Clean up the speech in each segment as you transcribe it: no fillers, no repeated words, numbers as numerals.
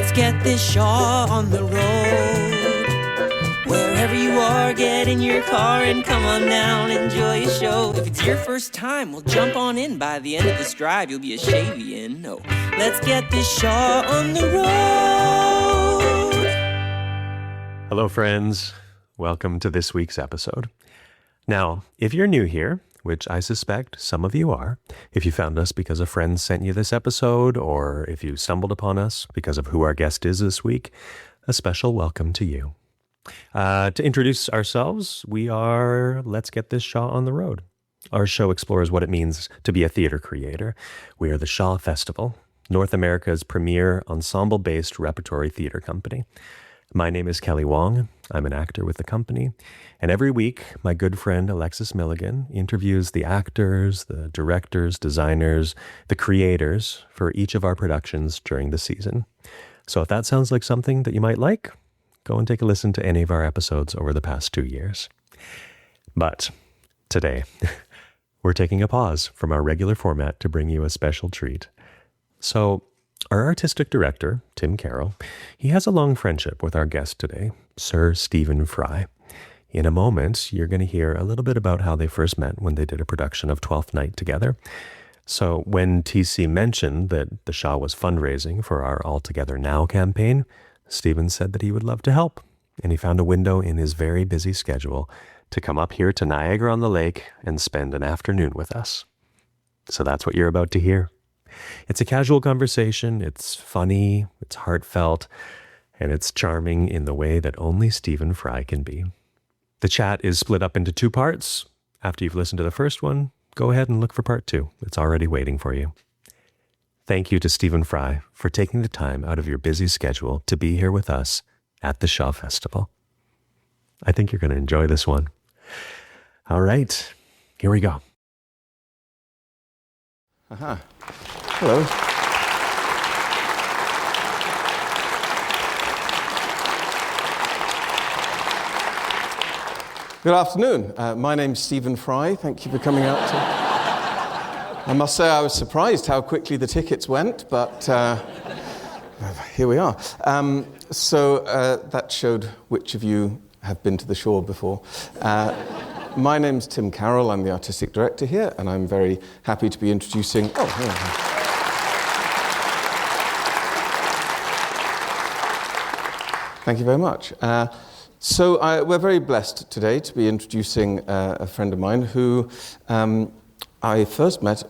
Let's get this show on the road. Wherever you are, get in your car and come on down, enjoy a show. If it's your first time, well, jump on in. By the end of this drive, you'll be a Shavian. No, let's get this show on the road. Hello, friends. Welcome to this week's episode. Now, if you're new here, which I suspect some of you are, if you found us because a friend sent you this episode, or if you stumbled upon us because of who our guest is this week, a special welcome to you. To introduce ourselves, we are Let's Get This Shaw on the Road. Our show explores what it means to be a theater creator. We are the Shaw Festival, North America's premier ensemble-based repertory theater company. My name is Kelly Wong. I'm an actor with the company. And every week, my good friend Alexis Milligan interviews the actors, the directors, designers, the creators for each of our productions during the season. So if that sounds like something that you might like, go and take a listen to any of our episodes over the past 2 years. But today, we're taking a pause from our regular format to bring you a special treat. So, our artistic director, Tim Carroll, he has a long friendship with our guest today, Sir Stephen Fry. In a moment, you're going to hear a little bit about how they first met when they did a production of Twelfth Night together. So when TC mentioned that the Shaw was fundraising for our All Together Now campaign, Stephen said that he would love to help, and he found a window in his very busy schedule to come up here to Niagara-on-the-Lake and spend an afternoon with us. So that's what you're about to hear. It's a casual conversation, it's funny, it's heartfelt, and it's charming in the way that only Stephen Fry can be. The chat is split up into 2 parts. After you've listened to the first one, go ahead and look for part 2. It's already waiting for you. Thank you to Stephen Fry for taking the time out of your busy schedule to be here with us at the Shaw Festival. I think you're going to enjoy this one. All right, here we go. Aha. Hello. Good afternoon. My name's Stephen Fry. Thank you for coming out. I must say I was surprised how quickly the tickets went, but here we are. That showed which of you have been to the shore before. My name's Tim Carroll. I'm the artistic director here, and I'm very happy to be introducing... Thank you very much. We're very blessed today to be introducing a friend of mine who I first met,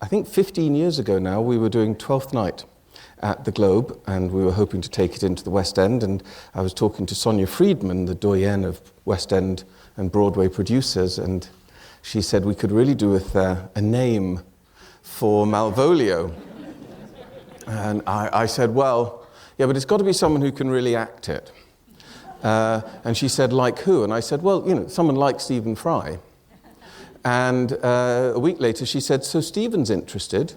I think 15 years ago now. We were doing Twelfth Night at the Globe, and we were hoping to take it into the West End, and I was talking to Sonia Friedman, the doyenne of West End and Broadway producers, and she said we could really do with a name for Malvolio. And I said, well, yeah, but it's got to be someone who can really act it. And she said, like who? And I said, well, someone like Stephen Fry. And a week later, she said, so Stephen's interested.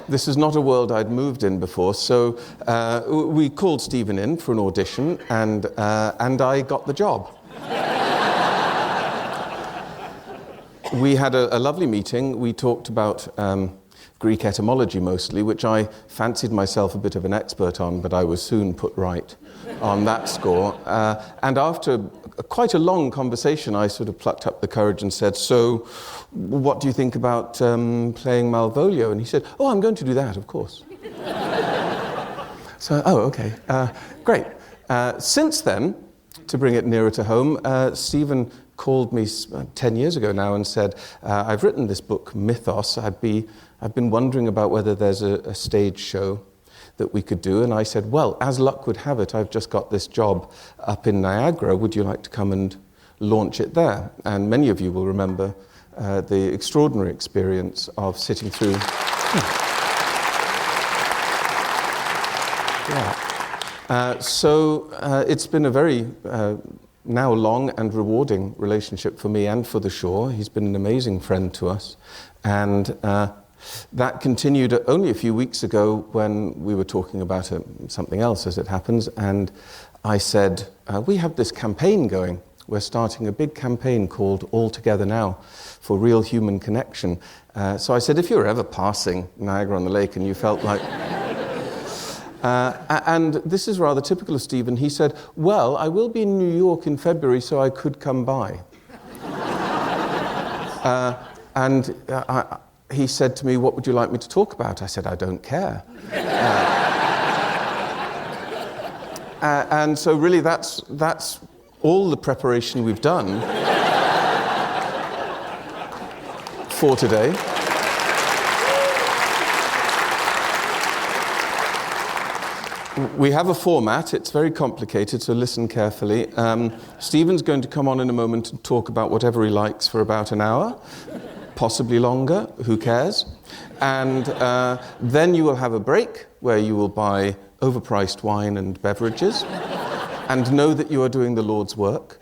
This is not a world I'd moved in before, so we called Stephen in for an audition, and I got the job. We had a lovely meeting. We talked about Greek etymology mostly, which I fancied myself a bit of an expert on, but I was soon put right on that score. And after quite a long conversation, I sort of plucked up the courage and said, so what do you think about playing Malvolio? And he said, oh, I'm going to do that, of course. So, okay, great. Since then, to bring it nearer to home, Stephen called me 10 years ago now and said, I've written this book, Mythos. I've been wondering about whether there's a stage show that we could do. And I said, well, as luck would have it, I've just got this job up in Niagara. Would you like to come and launch it there? And many of you will remember the extraordinary experience of sitting through... It's been a very now long and rewarding relationship for me and for the Shore. He's been an amazing friend to us. And that continued only a few weeks ago when we were talking about something else, as it happens. And I said, we have this campaign going we're starting a big campaign called All Together Now for real human connection. So I said, if you were ever passing Niagara-on-the-Lake and you felt like... and this is rather typical of Stephen. He said, well, I will be in New York in February, so I could come by. He said to me, what would you like me to talk about? I said, I don't care. And so really that's all the preparation we've done for today. We have a format. It's very complicated, so listen carefully. Stephen's going to come on in a moment and talk about whatever he likes for about an hour, possibly longer, who cares? And then you will have a break where you will buy overpriced wine and beverages and know that you are doing the Lord's work.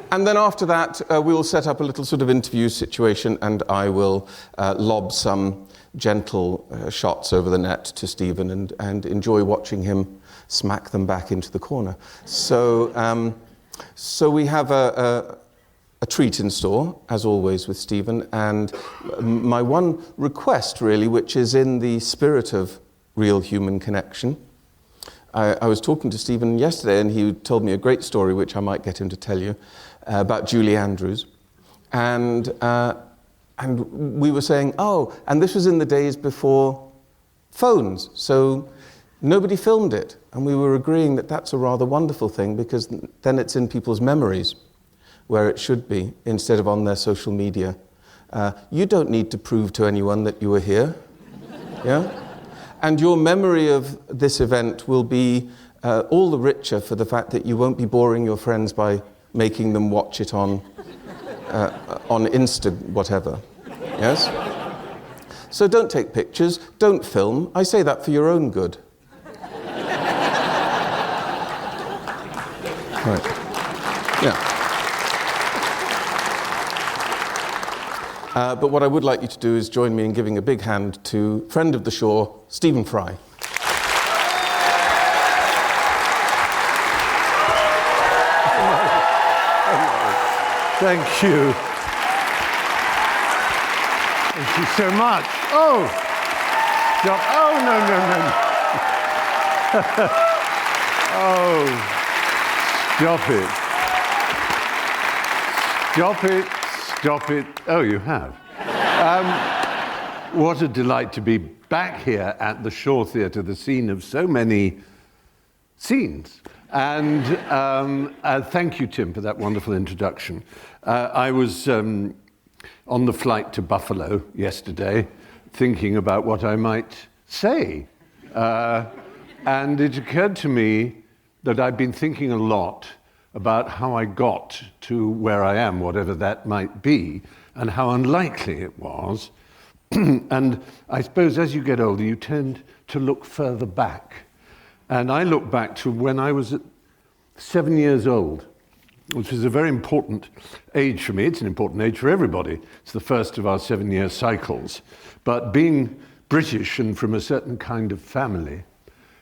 And then after that, we will set up a little sort of interview situation, and I will lob some gentle shots over the net to Stephen and enjoy watching him smack them back into the corner. So we have a treat in store, as always, with Stephen, and my one request, really, which is in the spirit of real human connection. I was talking to Stephen yesterday, and he told me a great story, which I might get him to tell you, about Julie Andrews. And we were saying, and this was in the days before phones, so nobody filmed it. And we were agreeing that that's a rather wonderful thing, because then it's in people's memories, where it should be, instead of on their social media. You don't need to prove to anyone that you were here, yeah? And your memory of this event will be all the richer for the fact that you won't be boring your friends by making them watch it on Insta whatever, yes? So don't take pictures, don't film. I say that for your own good. Right. Yeah. But what I would like you to do is join me in giving a big hand to friend of the shore, Stephen Fry. Thank you. Thank you so much. Oh, stop. Oh, no. Oh, stop it. Oh, you have. What a delight to be back here at the Shore Theatre, the scene of so many scenes. And thank you, Tim, for that wonderful introduction. I was on the flight to Buffalo yesterday, thinking about what I might say. And it occurred to me that I've been thinking a lot about how I got to where I am, whatever that might be, and how unlikely it was. And I suppose as you get older, you tend to look further back. And I look back to when I was 7 years old, which was a very important age for me. It's an important age for everybody. It's the first of our 7-year cycles. But being British and from a certain kind of family,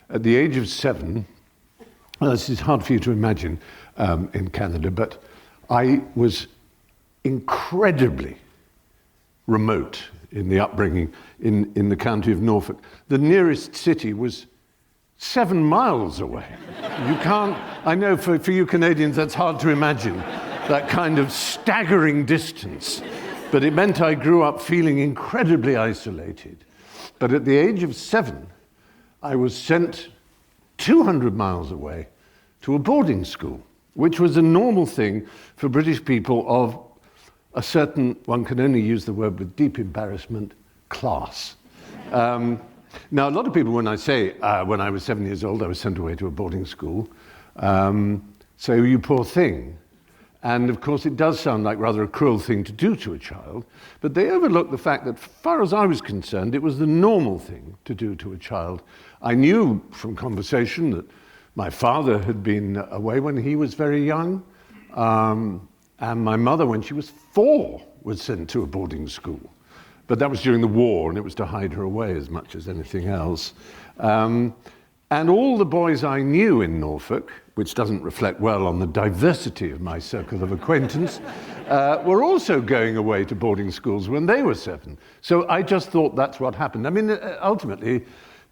at the age of 7, this is hard for you to imagine in Canada, but I was incredibly remote in the upbringing in the county of Norfolk. The nearest city was 7 miles away. You can't, I know for you Canadians that's hard to imagine, that kind of staggering distance. But it meant I grew up feeling incredibly isolated. But at the age of 7, I was sent 200 miles away to a boarding school, which was a normal thing for British people of a certain, one can only use the word with deep embarrassment, class. Now, a lot of people, when I say, when I was 7 years old, I was sent away to a boarding school, say, you poor thing. And of course, it does sound like rather a cruel thing to do to a child, but they overlook the fact that, as far as I was concerned, it was the normal thing to do to a child. I knew from conversation that my father had been away when he was very young, and my mother, when she was 4, was sent to a boarding school. But that was during the war, and it was to hide her away as much as anything else. And all the boys I knew in Norfolk, which doesn't reflect well on the diversity of my circle of acquaintance, were also going away to boarding schools when they were 7. So I just thought that's what happened. I mean, ultimately,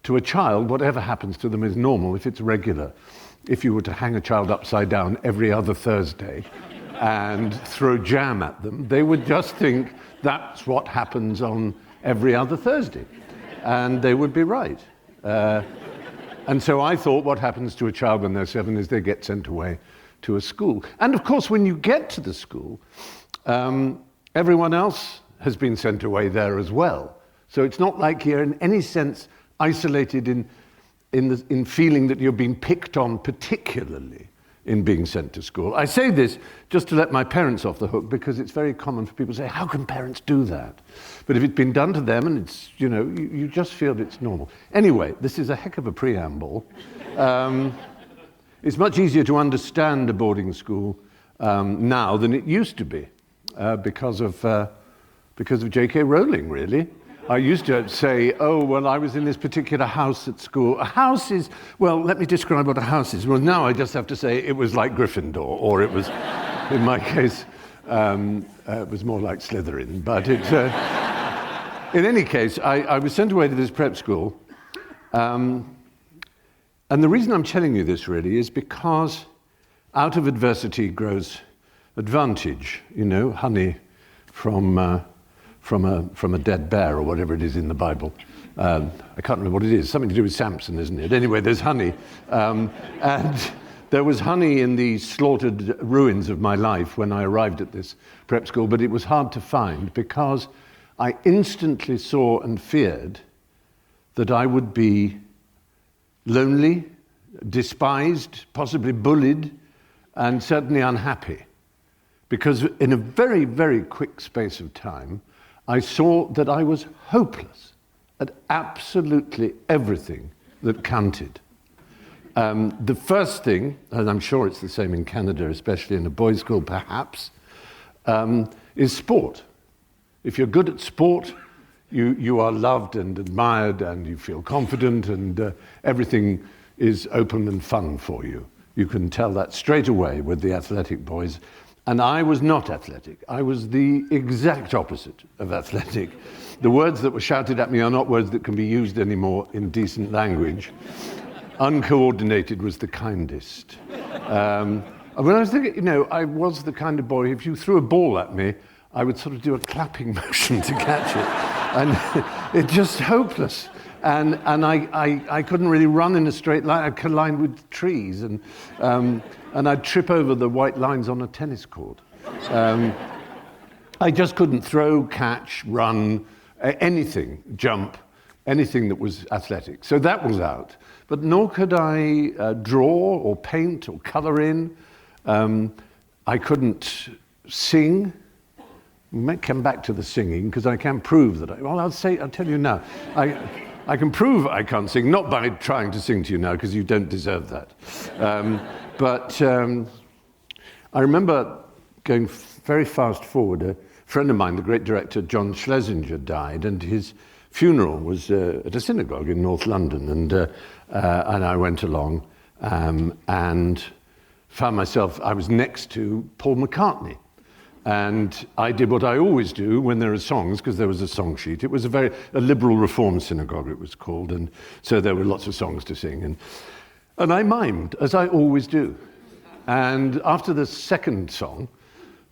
to a child, whatever happens to them is normal if it's regular. If you were to hang a child upside down every other Thursday and throw jam at them, they would just think that's what happens on every other Thursday. And they would be right. And so I thought what happens to a child when they're 7 is they get sent away to a school. And of course, when you get to the school, everyone else has been sent away there as well. So it's not like you're in any sense isolated in feeling that you're being picked on particularly in being sent to school. I say this just to let my parents off the hook, because it's very common for people to say, how can parents do that? But if it's been done to them and it's, you just feel it's normal. Anyway, this is a heck of a preamble. It's much easier to understand a boarding school now than it used to be because of J.K. Rowling, really. I used to say, oh, well, I was in this particular house at school. A house is, well, let me describe what a house is. Well, now I just have to say it was like Gryffindor, or it was, in my case, it was more like Slytherin. But in any case, I was sent away to this prep school. And the reason I'm telling you this, really, is because out of adversity grows advantage, honey from a dead bear, or whatever it is in the Bible. I can't remember what it is. Something to do with Samson, isn't it? Anyway, there's honey. And there was honey in the slaughtered ruins of my life when I arrived at this prep school, but it was hard to find because I instantly saw and feared that I would be lonely, despised, possibly bullied, and certainly unhappy. Because in a very, very quick space of time, I saw that I was hopeless at absolutely everything that counted. The first thing, and I'm sure it's the same in Canada, especially in a boys' school perhaps, is sport. If you're good at sport, you are loved and admired and you feel confident and everything is open and fun for you. You can tell that straight away with the athletic boys. And I was not athletic. I was the exact opposite of athletic. The words that were shouted at me are not words that can be used anymore in decent language. Uncoordinated was the kindest. When I was thinking, I was the kind of boy, if you threw a ball at me, I would sort of do a clapping motion to catch it. And it's just hopeless. And I couldn't really run in a straight line. I collided with trees, and I'd trip over the white lines on a tennis court. I just couldn't throw, catch, run, anything, jump, anything that was athletic. So that was out. But nor could I draw or paint or colour in. I couldn't sing. We might come back to the singing, because I can prove that I'll tell you now. I can prove I can't sing, not by trying to sing to you now, because you don't deserve that. But I remember going very fast forward. A friend of mine, the great director John Schlesinger, died, and his funeral was at a synagogue in North London, and I went along and found myself, I was next to Paul McCartney. And I did what I always do when there are songs, because there was a song sheet. It was a liberal reform synagogue, it was called, and so there were lots of songs to sing. And I mimed, as I always do. And after the second song,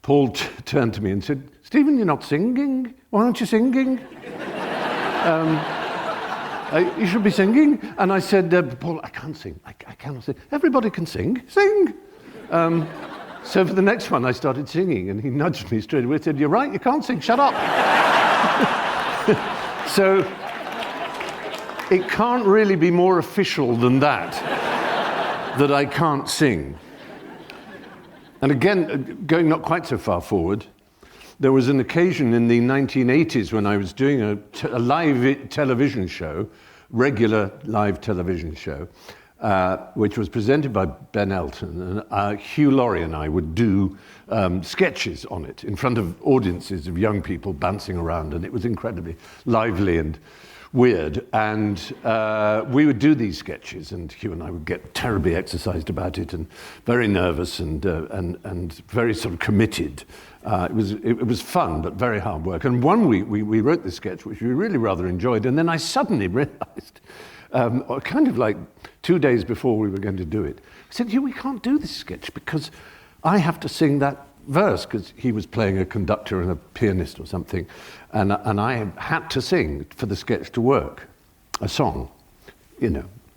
Paul turned to me and said, "Stephen, you're not singing. Why aren't you singing? You should be singing." And I said, "Paul, I can't sing. I cannot sing." "Everybody can sing. Sing." So for the next one, I started singing, and he nudged me straight away and said, "You're right, you can't sing, shut up." So it can't really be more official than that I can't sing. And again, going not quite so far forward, there was an occasion in the 1980s when I was doing a live television show, regular live television show, which was presented by Ben Elton, and Hugh Laurie and I would do sketches on it in front of audiences of young people bouncing around, and it was incredibly lively and weird. And we would do these sketches, and Hugh and I would get terribly exercised about it, and very nervous and very sort of committed. It was fun, but very hard work. And one week we wrote this sketch, which we really rather enjoyed, and then I suddenly realized, kind of like 2 days before we were going to do it, I said, we can't do this sketch because I have to sing that verse, because he was playing a conductor and a pianist or something, and I had to sing for the sketch to work, a song,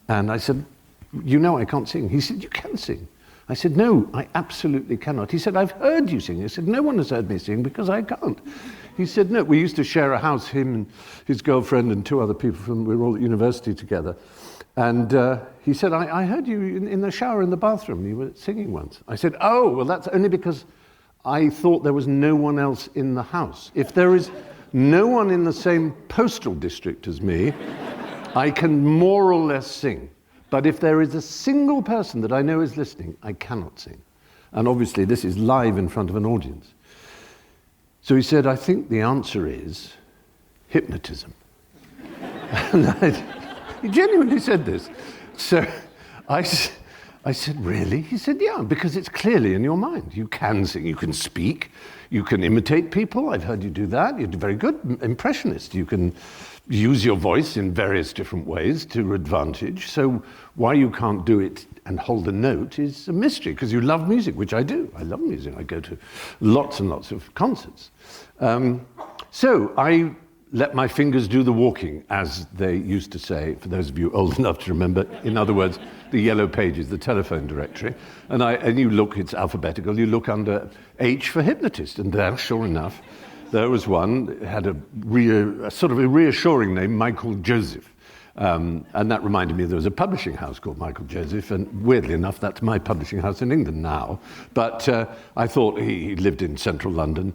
And I said, I can't sing. He said, you can sing. I said, no, I absolutely cannot. He said, I've heard you sing. I said, no one has heard me sing because I can't. He said, no, we used to share a house, him and his girlfriend and 2 other people we were all at university together. And he said, I heard you in the shower in the bathroom. You were singing once. I said, oh, well, that's only because I thought there was no one else in the house. If there is no one in the same postal district as me, I can more or less sing. But if there is a single person that I know is listening, I cannot sing. And obviously this is live in front of an audience. So he said, I think the answer is hypnotism. And he genuinely said this. So I said, really? He said, yeah, because it's clearly in your mind. You can sing, you can speak, you can imitate people. I've heard you do that. You're very good impressionist. You can use your voice in various different ways to your advantage. So why you can't do it and hold a note is a mystery, because you love music, which I do. I love music. I go to lots and lots of concerts. So I let my fingers do the walking, as they used to say, for those of you old enough to remember. In other words, the yellow pages, the telephone directory. And you look, it's alphabetical, you look under H for hypnotist, and there, sure enough, there was one that had a sort of a reassuring name, Michael Joseph. And that reminded me there was a publishing house called Michael Joseph, and weirdly enough, that's my publishing house in England now. But I thought he lived in central London.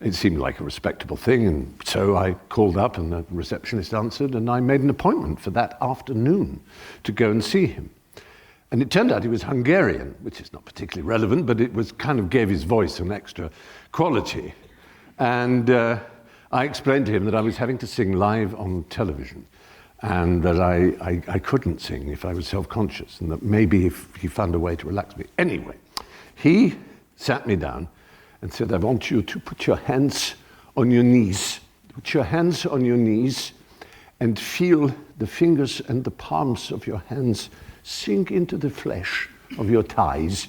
It seemed like a respectable thing, and so I called up, and the receptionist answered, and I made an appointment for that afternoon to go and see him. And it turned out he was Hungarian, which is not particularly relevant, but it was kind of gave his voice an extra quality. And I explained to him that I was having to sing live on television, and that I couldn't sing if I was self-conscious, and that maybe if he found a way to relax me. Anyway, he sat me down and said, I want you to put your hands on your knees. Put your hands on your knees and feel the fingers and the palms of your hands sink into the flesh of your thighs.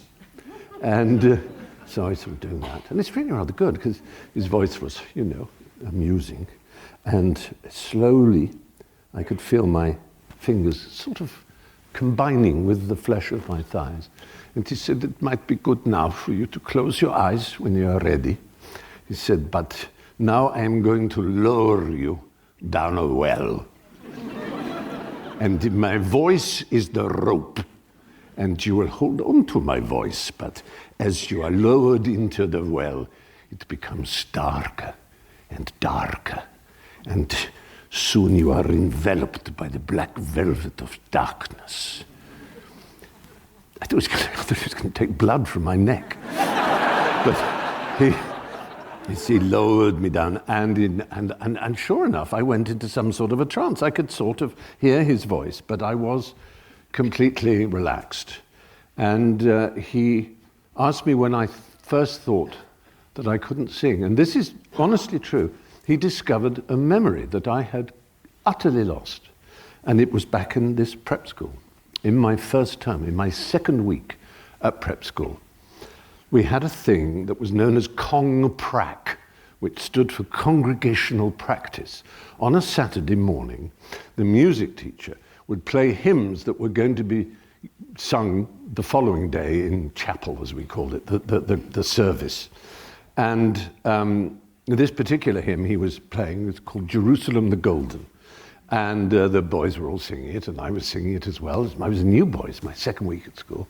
And so I started doing that. And it's really rather good, because his voice was, amusing. And slowly I could feel my fingers sort of combining with the flesh of my thighs. And he said, it might be good now for you to close your eyes when you are ready. He said, but now I am going to lower you down a well. And my voice is the rope. And you will hold on to my voice, but as you are lowered into the well, it becomes darker and darker. And soon you are enveloped by the black velvet of darkness. I thought he was going to take blood from my neck. But he lowered me down, and sure enough, I went into some sort of a trance. I could sort of hear his voice, but I was completely relaxed. And he asked me when I first thought that I couldn't sing, and this is honestly true. He discovered a memory that I had utterly lost, and it was back in this prep school. In my first term, in my second week at prep school, we had a thing that was known as Cong-Prac, which stood for Congregational Practice. On a Saturday morning, the music teacher would play hymns that were going to be sung the following day in chapel, as we called it, the service. And this particular hymn he was playing was called Jerusalem the Golden. And the boys were all singing it, and I was singing it as well. I was a new boy, it's my second week at school.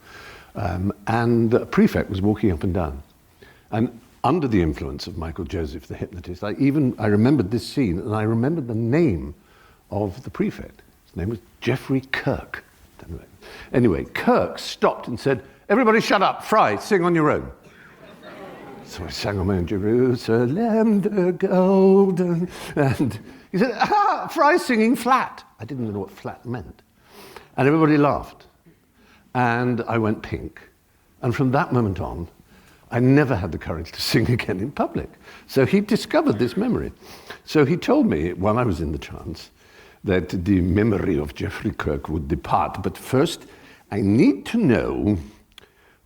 And the prefect was walking up and down. And under the influence of Michael Joseph, the hypnotist, I remembered this scene, and I remembered the name of the prefect. His name was Geoffrey Kirk. Anyway, Kirk stopped and said, "Everybody shut up, Fry, sing on your own." So I sang on my own, "Jerusalem the golden," and he said, "Fry singing flat." I didn't know what flat meant. And everybody laughed. And I went pink. And from that moment on, I never had the courage to sing again in public. So he discovered this memory. So he told me, while I was in the trance, that the memory of Geoffrey Kirk would depart. But first, I need to know,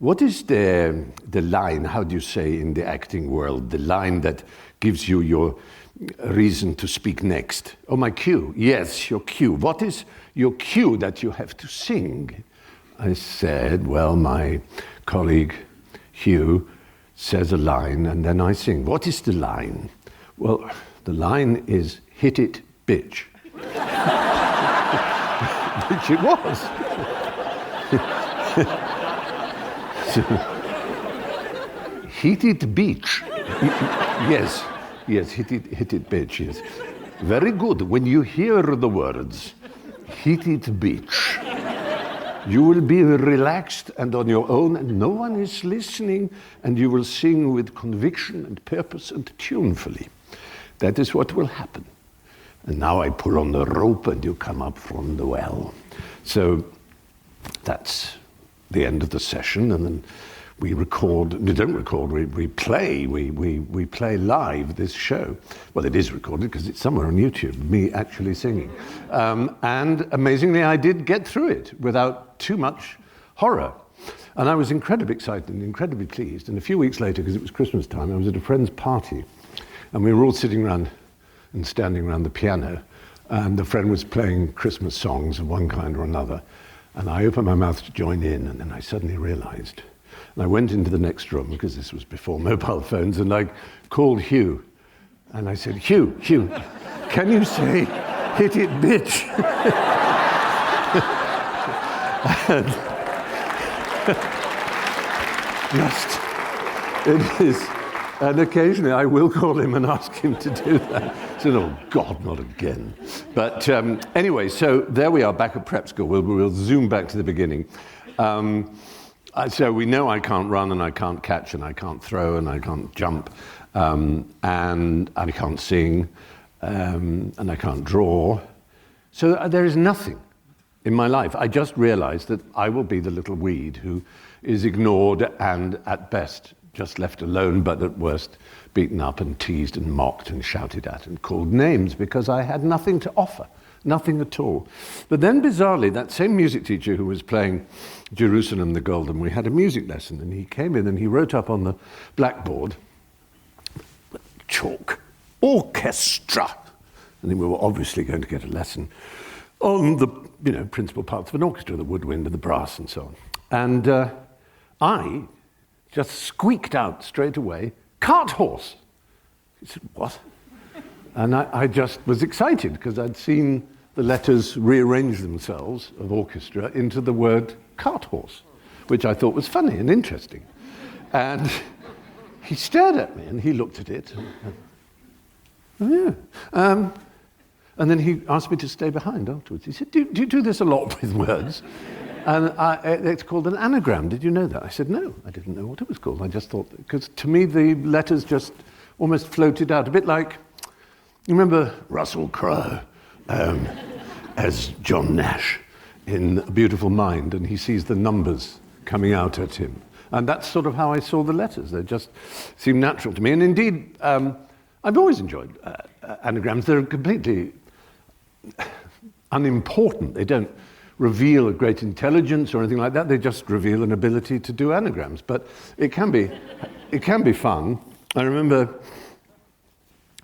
what is the line, how do you say in the acting world, the line that gives you your reason to speak next? Oh, my cue. Yes, your cue. What is your cue that you have to sing? I said, well, my colleague Hugh says a line and then I sing. What is the line? Well, the line is, "Hit it, bitch." Which it was. Hit it, beach. Yes, hit it, bitch, yes. Very good. When you hear the words, "hit it, beach," you will be relaxed and on your own, and no one is listening, and you will sing with conviction and purpose and tunefully. That is what will happen. And now I pull on the rope and you come up from the well. So that's the end of the session, and then we record, we don't record, we play live this show. Well, it is recorded because it's somewhere on YouTube, me actually singing. And amazingly, I did get through it without too much horror. And I was incredibly excited and incredibly pleased. And a few weeks later, because it was Christmas time, I was at a friend's party, and we were all sitting around and standing around the piano, and the friend was playing Christmas songs of one kind or another. And I opened my mouth to join in, and then I suddenly realized. And I went into the next room, because this was before mobile phones, and I called Hugh. And I said, Hugh, can you say, "Hit it, bitch"? And just, it is, and occasionally I will call him and ask him to do that. So, oh God, not again. But anyway, so there we are back at prep school. We'll zoom back to the beginning. So we know I can't run, and I can't catch, and I can't throw, and I can't jump, and I can't sing, and I can't draw. So there is nothing in my life. I just realized that I will be the little weed who is ignored and at best just left alone, but at worst beaten up and teased and mocked and shouted at and called names because I had nothing to offer, nothing at all. But then bizarrely, that same music teacher who was playing Jerusalem the Golden, we had a music lesson, and he came in and he wrote up on the blackboard, chalk, orchestra. And then we were obviously going to get a lesson on the principal parts of an orchestra, the woodwind and the brass and so on. And I just squeaked out straight away, "Cart horse." He said, "What?" And I just was excited because I'd seen the letters rearrange themselves of orchestra into the word cart horse, which I thought was funny and interesting. And he stared at me and he looked at it. And then he asked me to stay behind afterwards. He said, do you do this a lot with words? And it's called an anagram. Did you know that? I said, no, I didn't know what it was called. I just thought, because to me the letters just almost floated out, a bit like, you remember Russell Crowe as John Nash in A Beautiful Mind, and he sees the numbers coming out at him. And that's sort of how I saw the letters. They just seemed natural to me. And indeed, I've always enjoyed anagrams. They're completely unimportant. They don't reveal a great intelligence or anything like that. They just reveal an ability to do anagrams. But it can be fun. I remember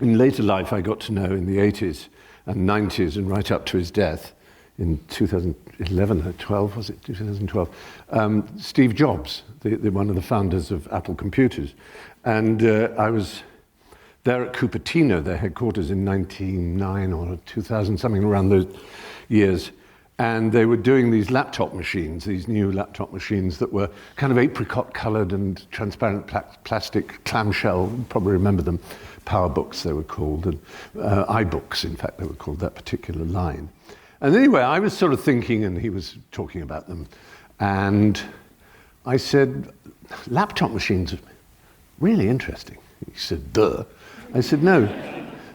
in later life I got to know in the 80s and 90s and right up to his death in 2011 or 12, was it 2012, Steve Jobs, one of the founders of Apple Computers. And I was there at Cupertino, their headquarters, in 1999 or 2000, something around those years. And they were doing these laptop machines, these new laptop machines that were kind of apricot-coloured and transparent plastic clamshell. You probably remember them. PowerBooks, they were called, and iBooks, in fact, they were called, that particular line. And anyway, I was sort of thinking, and he was talking about them, and I said, laptop machines are really interesting. He said, duh. I said, no,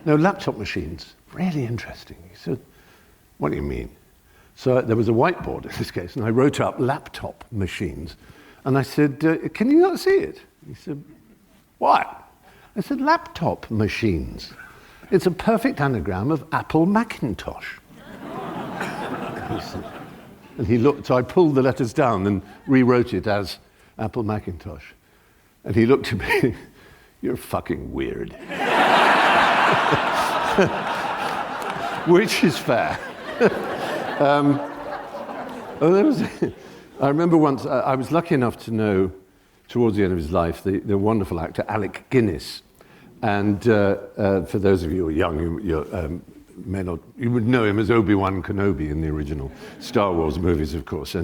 laptop machines, really interesting. He said, what do you mean? So there was a whiteboard in this case, and I wrote up laptop machines. And I said, can you not see it? He said, what? I said, laptop machines. It's a perfect anagram of Apple Macintosh. And he looked, so I pulled the letters down and rewrote it as Apple Macintosh. And he looked at me, you're fucking weird. Which is fair. I remember once, I was lucky enough to know, towards the end of his life, the wonderful actor Alec Guinness. And for those of you who are young, you would know him as Obi-Wan Kenobi in the original Star Wars movies, of course.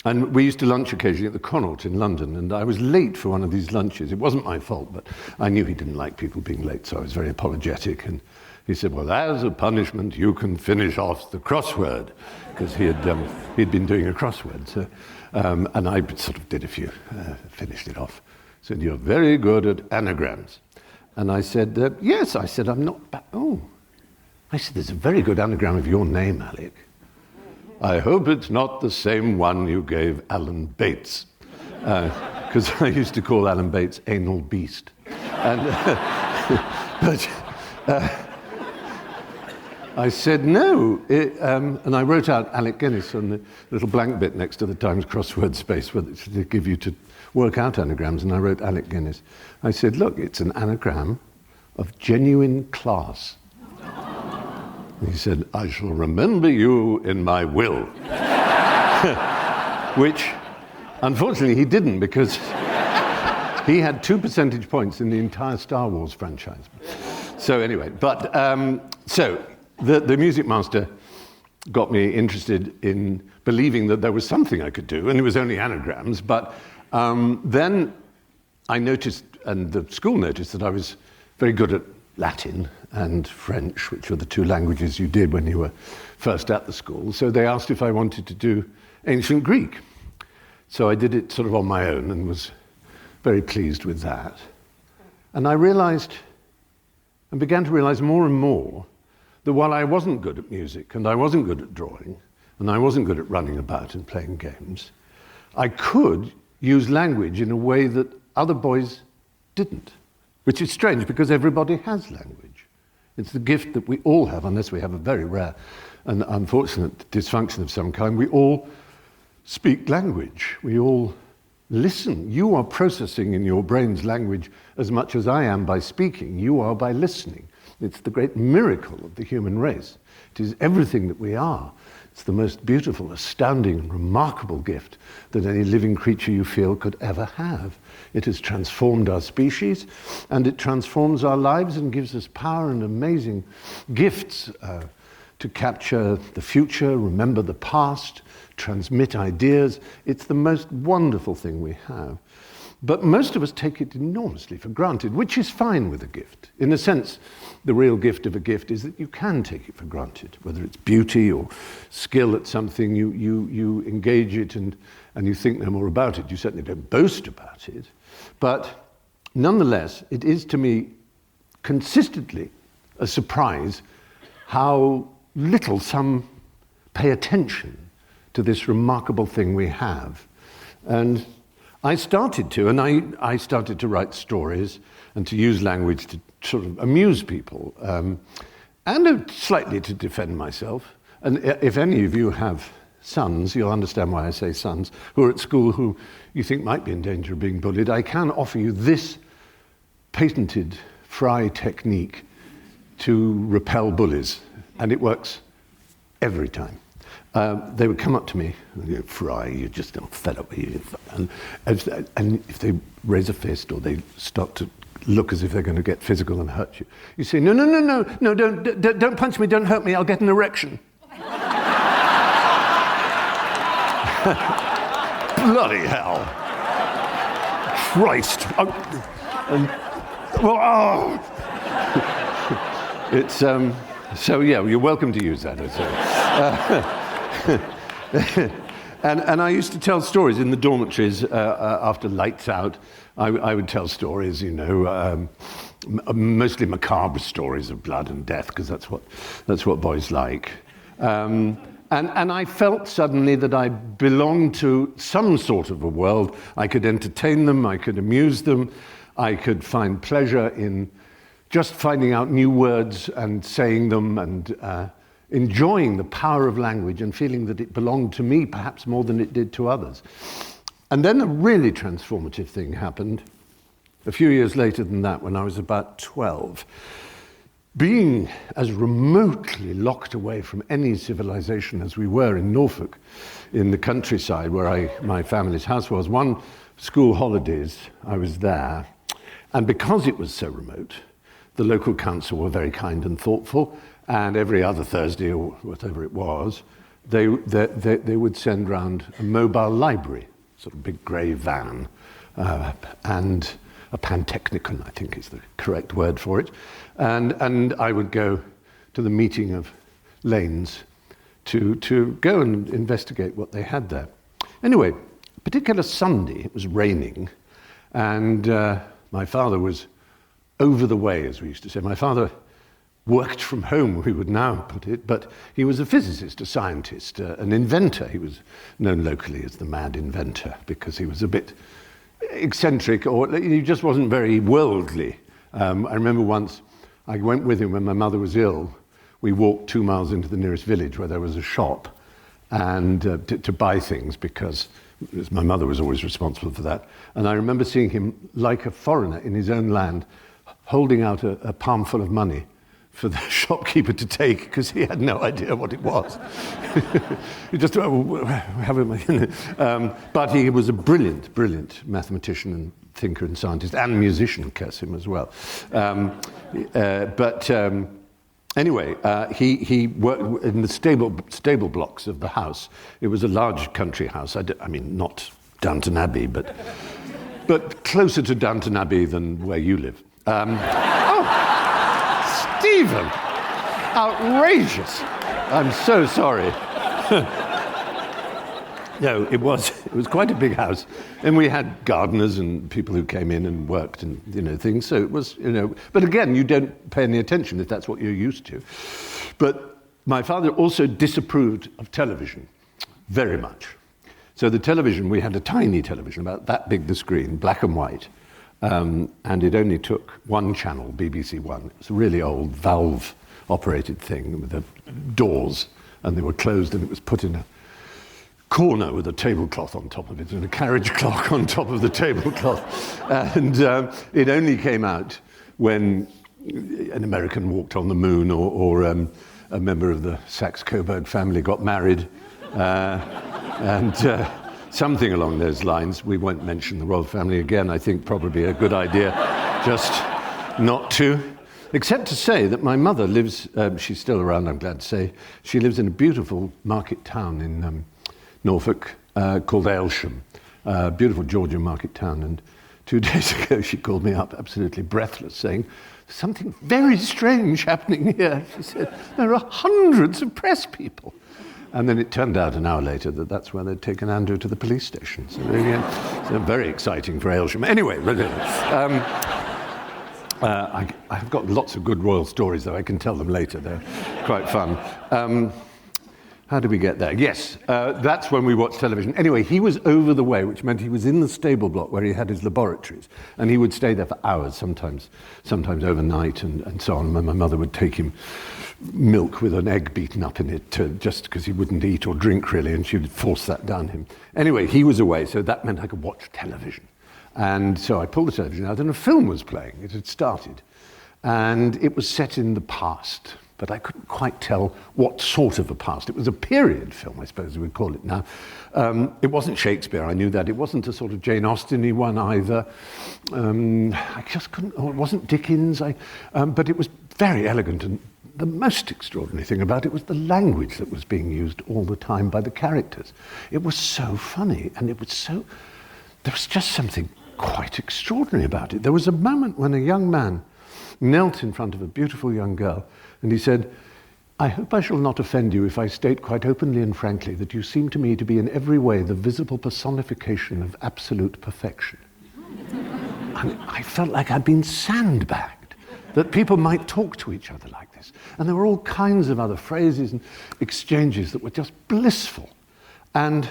And we used to lunch occasionally at the Connaught in London, and I was late for one of these lunches. It wasn't my fault, but I knew he didn't like people being late, so I was very apologetic. And he said, well, as a punishment, you can finish off the crossword, because he'd been doing a crossword. So, and I sort of did a few, finished it off. Said, you're very good at anagrams. And I said, yes. I said, I'm not oh. I said, there's a very good anagram of your name, Alec. I hope it's not the same one you gave Alan Bates. Because I used to call Alan Bates Anal Beast. And, but I said, no. And I wrote out Alec Guinness on the little blank bit next to the Times crossword space where they give you to work out anagrams, and I wrote Alec Guinness. I said, look, it's an anagram of genuine class. He said, I shall remember you in my will. Which, unfortunately, he didn't, because he had 2 percentage points in the entire Star Wars franchise. So anyway, but so the music master got me interested in believing that there was something I could do, and it was only anagrams, but then I noticed, and the school noticed, that I was very good at Latin and French, which were the 2 languages you did when you were first at the school. So they asked if I wanted to do ancient Greek. So I did it sort of on my own and was very pleased with that. And I realized, and began to realize more and more, that while I wasn't good at music, and I wasn't good at drawing, and I wasn't good at running about and playing games, I could use language in a way that other boys didn't, which is strange because everybody has language. It's the gift that we all have, unless we have a very rare and unfortunate dysfunction of some kind. We all speak language. We all listen. You are processing in your brain's language as much as I am by speaking. You are by listening. It's the great miracle of the human race. It is everything that we are. It's the most beautiful, astounding, remarkable gift that any living creature you feel could ever have. It has transformed our species, and it transforms our lives and gives us power and amazing gifts to capture the future, remember the past, transmit ideas. It's the most wonderful thing we have. But most of us take it enormously for granted, which is fine with a gift. In a sense, the real gift of a gift is that you can take it for granted, whether it's beauty or skill at something, you engage it and you think no more about it. You certainly don't boast about it. But nonetheless, it is to me consistently a surprise how little some pay attention to this remarkable thing we have. And I started to write stories and to use language to sort of amuse people, and slightly to defend myself. And if any of you have sons, you'll understand why I say sons, who are at school who you think might be in danger of being bullied, I can offer you this patented Fry technique to repel bullies, and it works every time. They would come up to me, Fry, you're just fed up with you. And if they raise a fist or they start to look as if they're going to get physical and hurt you, you say, no, don't punch me, don't hurt me, I'll get an erection. Bloody hell. Christ. It's, So yeah, you're welcome to use that. And I used to tell stories in the dormitories after lights out. I would tell stories, you know, mostly macabre stories of blood and death, because that's what boys like. And I felt suddenly that I belonged to some sort of a world. I could entertain them, I could amuse them, I could find pleasure in just finding out new words and saying them, and enjoying the power of language and feeling that it belonged to me perhaps more than it did to others. And then a really transformative thing happened a few years later than that, when I was about 12. Being as remotely locked away from any civilization as we were in Norfolk, in the countryside where my family's house was, one school holidays I was there, and because it was so remote, the local council were very kind and thoughtful, and every other Thursday or whatever it was, they would send round a mobile library, sort of big grey van, and a pantechnicon, I think is the correct word for it. And I would go to the meeting of lanes to go and investigate what they had there. Anyway, a particular Sunday, it was raining, and my father was over the way, as we used to say. My father worked from home, we would now put it, but he was a physicist, a scientist, an inventor. He was known locally as the mad inventor because he was a bit eccentric, or he just wasn't very worldly. I remember once I went with him when my mother was ill. We walked 2 miles into the nearest village where there was a shop, and to buy things, because my mother was always responsible for that. And I remember seeing him, like a foreigner in his own land, holding out a palmful of money for the shopkeeper to take, because he had no idea what it was. He just have it. But he was a brilliant, brilliant mathematician and thinker and scientist, and musician, curse him, as well. Anyway, he worked in the stable blocks of the house. It was a large country house. I mean, not Downton Abbey, but closer to Downton Abbey than where you live. Stephen! Outrageous! I'm so sorry. No, it was quite a big house, and we had gardeners and people who came in and worked and things. So it was but again, you don't pay any attention if that's what you're used to. But my father also disapproved of television very much. So the television, we had a tiny television about that big, the screen, black and white. And it only took one channel, BBC One. It's a really old valve-operated thing with the doors, and they were closed, and it was put in a corner with a tablecloth on top of it and a carriage clock on top of the tablecloth. And it only came out when an American walked on the moon, or a member of the Saxe-Coburg family got married, and something along those lines. We won't mention the royal family again. I think probably a good idea just not to. Except to say that my mother lives, she's still around, I'm glad to say, she lives in a beautiful market town in Norfolk called Aylsham, beautiful Georgian market town. And 2 days ago she called me up absolutely breathless, saying, "Something very strange happening here." She said, "There are hundreds of press people." And then it turned out an hour later that that's where they'd taken Andrew to the police station. So again, so very exciting for Aylsham. Anyway, I've got lots of good royal stories, though. I can tell them later. They're quite fun. How did we get there? Yes, that's when we watched television. Anyway, he was over the way, which meant he was in the stable block where he had his laboratories, and he would stay there for hours, sometimes overnight, and so on. And my mother would take him milk with an egg beaten up in it, just because he wouldn't eat or drink, really, and she would force that down him. Anyway, he was away, so that meant I could watch television. And so I pulled the television out, and a film was playing. It had started. And it was set in the past, but I couldn't quite tell what sort of a past. It was a period film, I suppose we would call it now. It wasn't Shakespeare, I knew that. It wasn't a sort of Jane Austen-y one either. I just couldn't, or it wasn't Dickens. But it was very elegant, and the most extraordinary thing about it was the language that was being used all the time by the characters. It was so funny, and there was just something quite extraordinary about it. There was a moment when a young man knelt in front of a beautiful young girl, and he said, I hope I shall not offend you if I state quite openly and frankly that you seem to me to be in every way the visible personification of absolute perfection. I felt like I'd been sandbagged, that people might talk to each other like this. And there were all kinds of other phrases and exchanges that were just blissful. And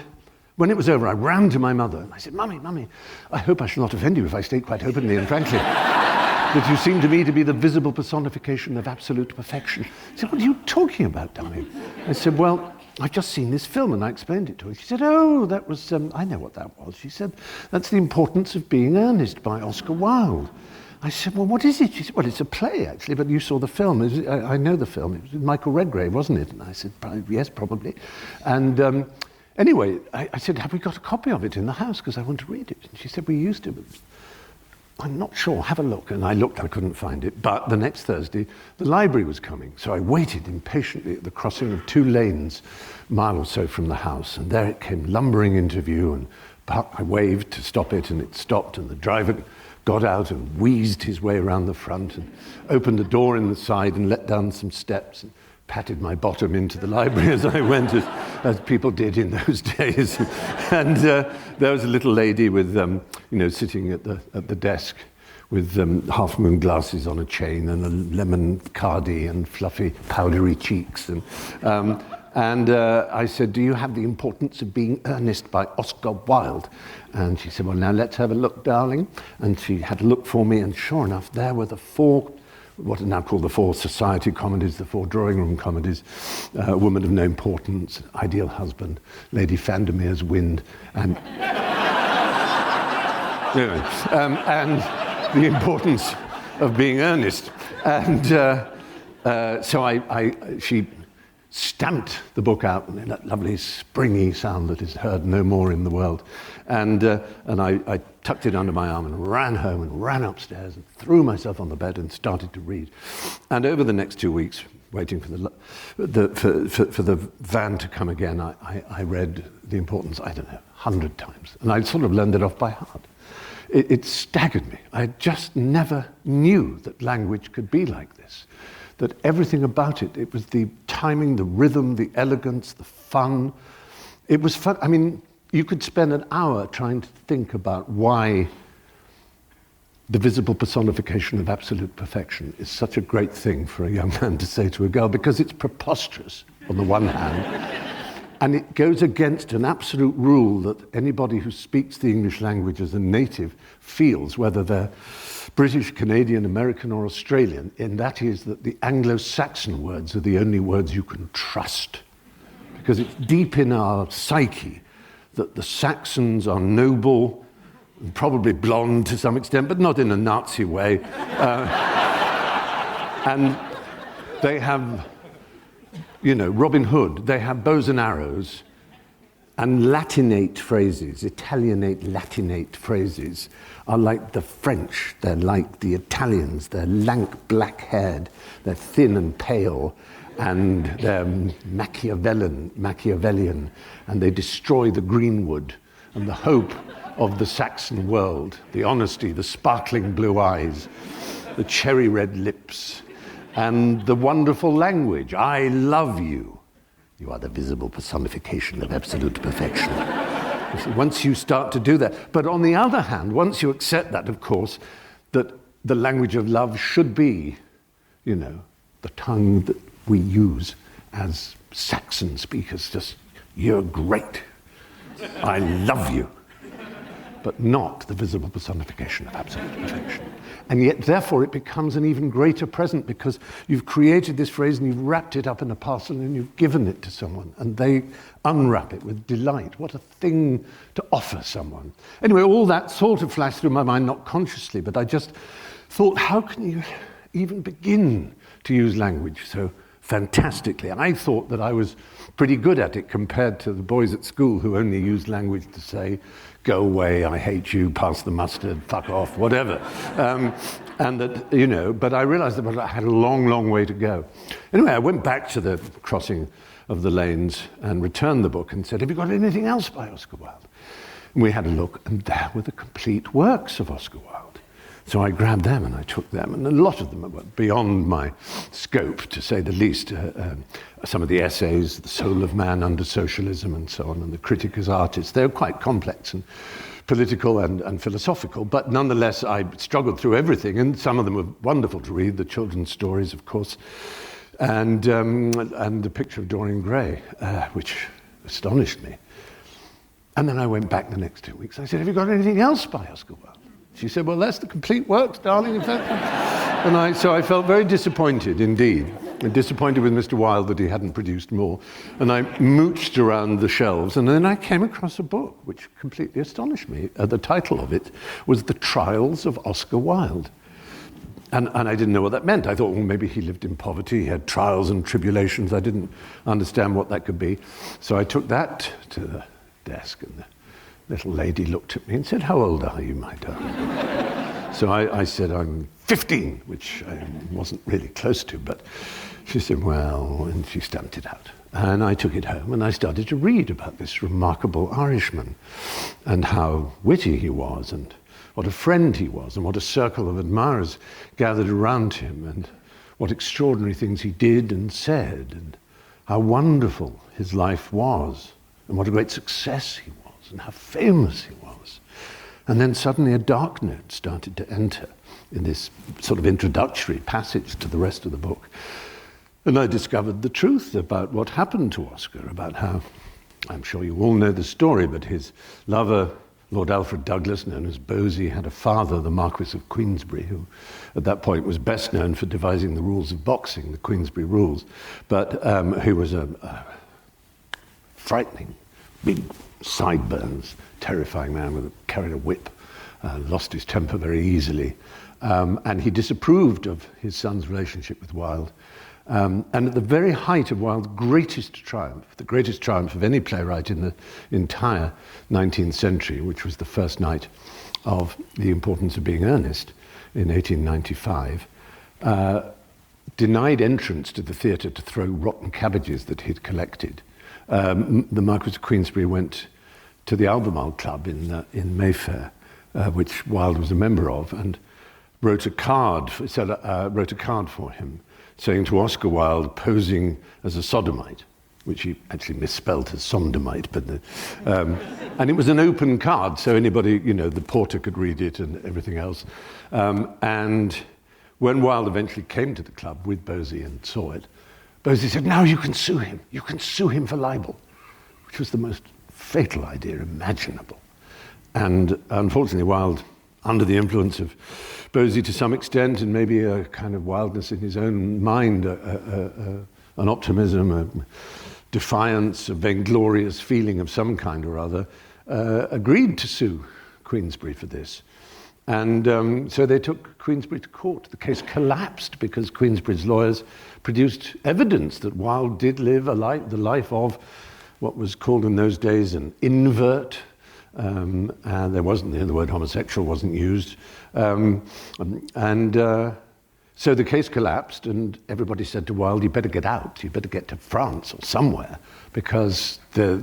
when it was over, I ran to my mother and I said, Mummy, I hope I shall not offend you if I state quite openly and frankly that you seem to me to be the visible personification of absolute perfection. She said, what are you talking about, darling? I said, well, I've just seen this film, and I explained it to her. She said, oh, that was, I know what that was. She said, that's the importance of being earnest by Oscar Wilde. I said, well, what is it? She said, well, it's a play, actually, but you saw the film. I know the film. It was with Michael Redgrave, wasn't it? And I said, yes, probably. And anyway, I said, have we got a copy of it in the house? Because I want to read it. And she said, we used to. I'm not sure, have a look. And I looked, I couldn't find it. But the next Thursday, the library was coming. So I waited impatiently at the crossing of 2 lanes, a mile or so from the house. And there it came lumbering into view. And I waved to stop it, and it stopped. And the driver got out and wheezed his way around the front and opened a door in the side and let down some steps and patted my bottom into the library as I went, as people did in those days. And there was a little lady with, sitting at the desk with half-moon glasses on a chain and a lemon cardi and fluffy, powdery cheeks. And I said, do you have The Importance of Being Earnest by Oscar Wilde? And she said, well, now let's have a look, darling. And she had a look for me, and sure enough, there were the 4, what are now called the 4 society comedies, the 4 drawing room comedies, Woman of No Importance, Ideal Husband, Lady Vandermeer's Wind, and anyway, and The Importance of Being Earnest. And so she stamped the book out in that lovely springy sound that is heard no more in the world. And I tucked it under my arm and ran home and ran upstairs and threw myself on the bed and started to read. And over the next 2 weeks, waiting for the van to come again, I read The Importance, 100 times. And I sort of learned it off by heart. It staggered me. I just never knew that language could be like this. That everything about it, it was the timing, the rhythm, the elegance, the fun. It was fun. I mean, you could spend an hour trying to think about why the visible personification of absolute perfection is such a great thing for a young man to say to a girl, because it's preposterous on the one hand, and it goes against an absolute rule that anybody who speaks the English language as a native feels, whether they're British, Canadian, American, or Australian, and that is that the Anglo-Saxon words are the only words you can trust. Because it's deep in our psyche that the Saxons are noble, and probably blonde to some extent, but not in a Nazi way. And they have, Robin Hood, they have bows and arrows, and Latinate phrases, Italianate, Latinate phrases, are like the French, they're like the Italians, they're lank, black-haired, they're thin and pale, and they're Machiavellian, and they destroy the greenwood and the hope of the Saxon world, the honesty, the sparkling blue eyes, the cherry-red lips, and the wonderful language. I love you. You are the visible personification of absolute perfection. Once you start to do that. But on the other hand, once you accept that, of course, that the language of love should be, the tongue that we use as Saxon speakers, just, you're great. I love you. But not the visible personification of absolute perfection. And yet, therefore, it becomes an even greater present because you've created this phrase and you've wrapped it up in a parcel and you've given it to someone and they unwrap it with delight. What a thing to offer someone. Anyway, all that sort of flashed through my mind, not consciously, but I just thought, how can you even begin to use language so fantastically? And I thought that I was pretty good at it compared to the boys at school who only used language to say, go away, I hate you, pass the mustard, fuck off, whatever. And that, but I realized that I had a long, long way to go. Anyway, I went back to the crossing of the lanes and returned the book and said, have you got anything else by Oscar Wilde? And we had a look, and there were the complete works of Oscar Wilde. So I grabbed them and I took them, and a lot of them were beyond my scope, to say the least. Some of the essays, The Soul of Man Under Socialism and so on, and The Critic as Artist, they were quite complex and political and philosophical, but nonetheless I struggled through everything, and some of them were wonderful to read, the children's stories, of course, and The Picture of Dorian Gray, which astonished me. And then I went back the next 2 weeks. I said, have you got anything else by Oscar Wilde? She said, well, that's the complete works, darling. So I felt very disappointed indeed. Disappointed with Mr. Wilde that he hadn't produced more. And I mooched around the shelves, and then I came across a book which completely astonished me. The title of it was The Trials of Oscar Wilde. And I didn't know what that meant. I thought, well, maybe he lived in poverty, he had trials and tribulations. I didn't understand what that could be. So I took that to the desk, and the little lady looked at me and said, how old are you, my darling? So I said, I'm 15, which I wasn't really close to, but she said, well, and she stamped it out. And I took it home and I started to read about this remarkable Irishman and how witty he was, and what a friend he was, and what a circle of admirers gathered around him, and what extraordinary things he did and said, and how wonderful his life was, and what a great success he was, and how famous he was. And then suddenly a dark note started to enter in this sort of introductory passage to the rest of the book. And I discovered the truth about what happened to Oscar, about how, I'm sure you all know the story, but his lover, Lord Alfred Douglas, known as Bosie, had a father, the Marquis of Queensberry, who at that point was best known for devising the rules of boxing, the Queensberry rules, but who was a frightening, big sideburns, terrifying man carried a whip, lost his temper very easily, and he disapproved of his son's relationship with Wilde. And at the very height of Wilde's greatest triumph, the greatest triumph of any playwright in the entire 19th century, which was the first night of The Importance of Being Earnest in 1895, denied entrance to the theatre to throw rotten cabbages that he'd collected. The Marquis of Queensberry went to the Albemarle Club in Mayfair, which Wilde was a member of, and wrote a card for him, saying to Oscar Wilde, posing as a sodomite, which he actually misspelt as sondomite, but and it was an open card, so anybody, the porter could read it and everything else. And when Wilde eventually came to the club with Bosie and saw it, Bosie said, now you can sue him. You can sue him for libel, which was the most fatal idea imaginable. And unfortunately, Wilde, under the influence of Bosie to some extent, and maybe a kind of wildness in his own mind, an optimism, a defiance, a vainglorious feeling of some kind or other, agreed to sue Queensberry for this. And so they took Queensberry to court. The case collapsed because Queensberry's lawyers produced evidence that Wilde did live the life of what was called in those days an invert. And there wasn't, the word homosexual wasn't used. So the case collapsed, and everybody said to Wilde, you better get out, you better get to France or somewhere, because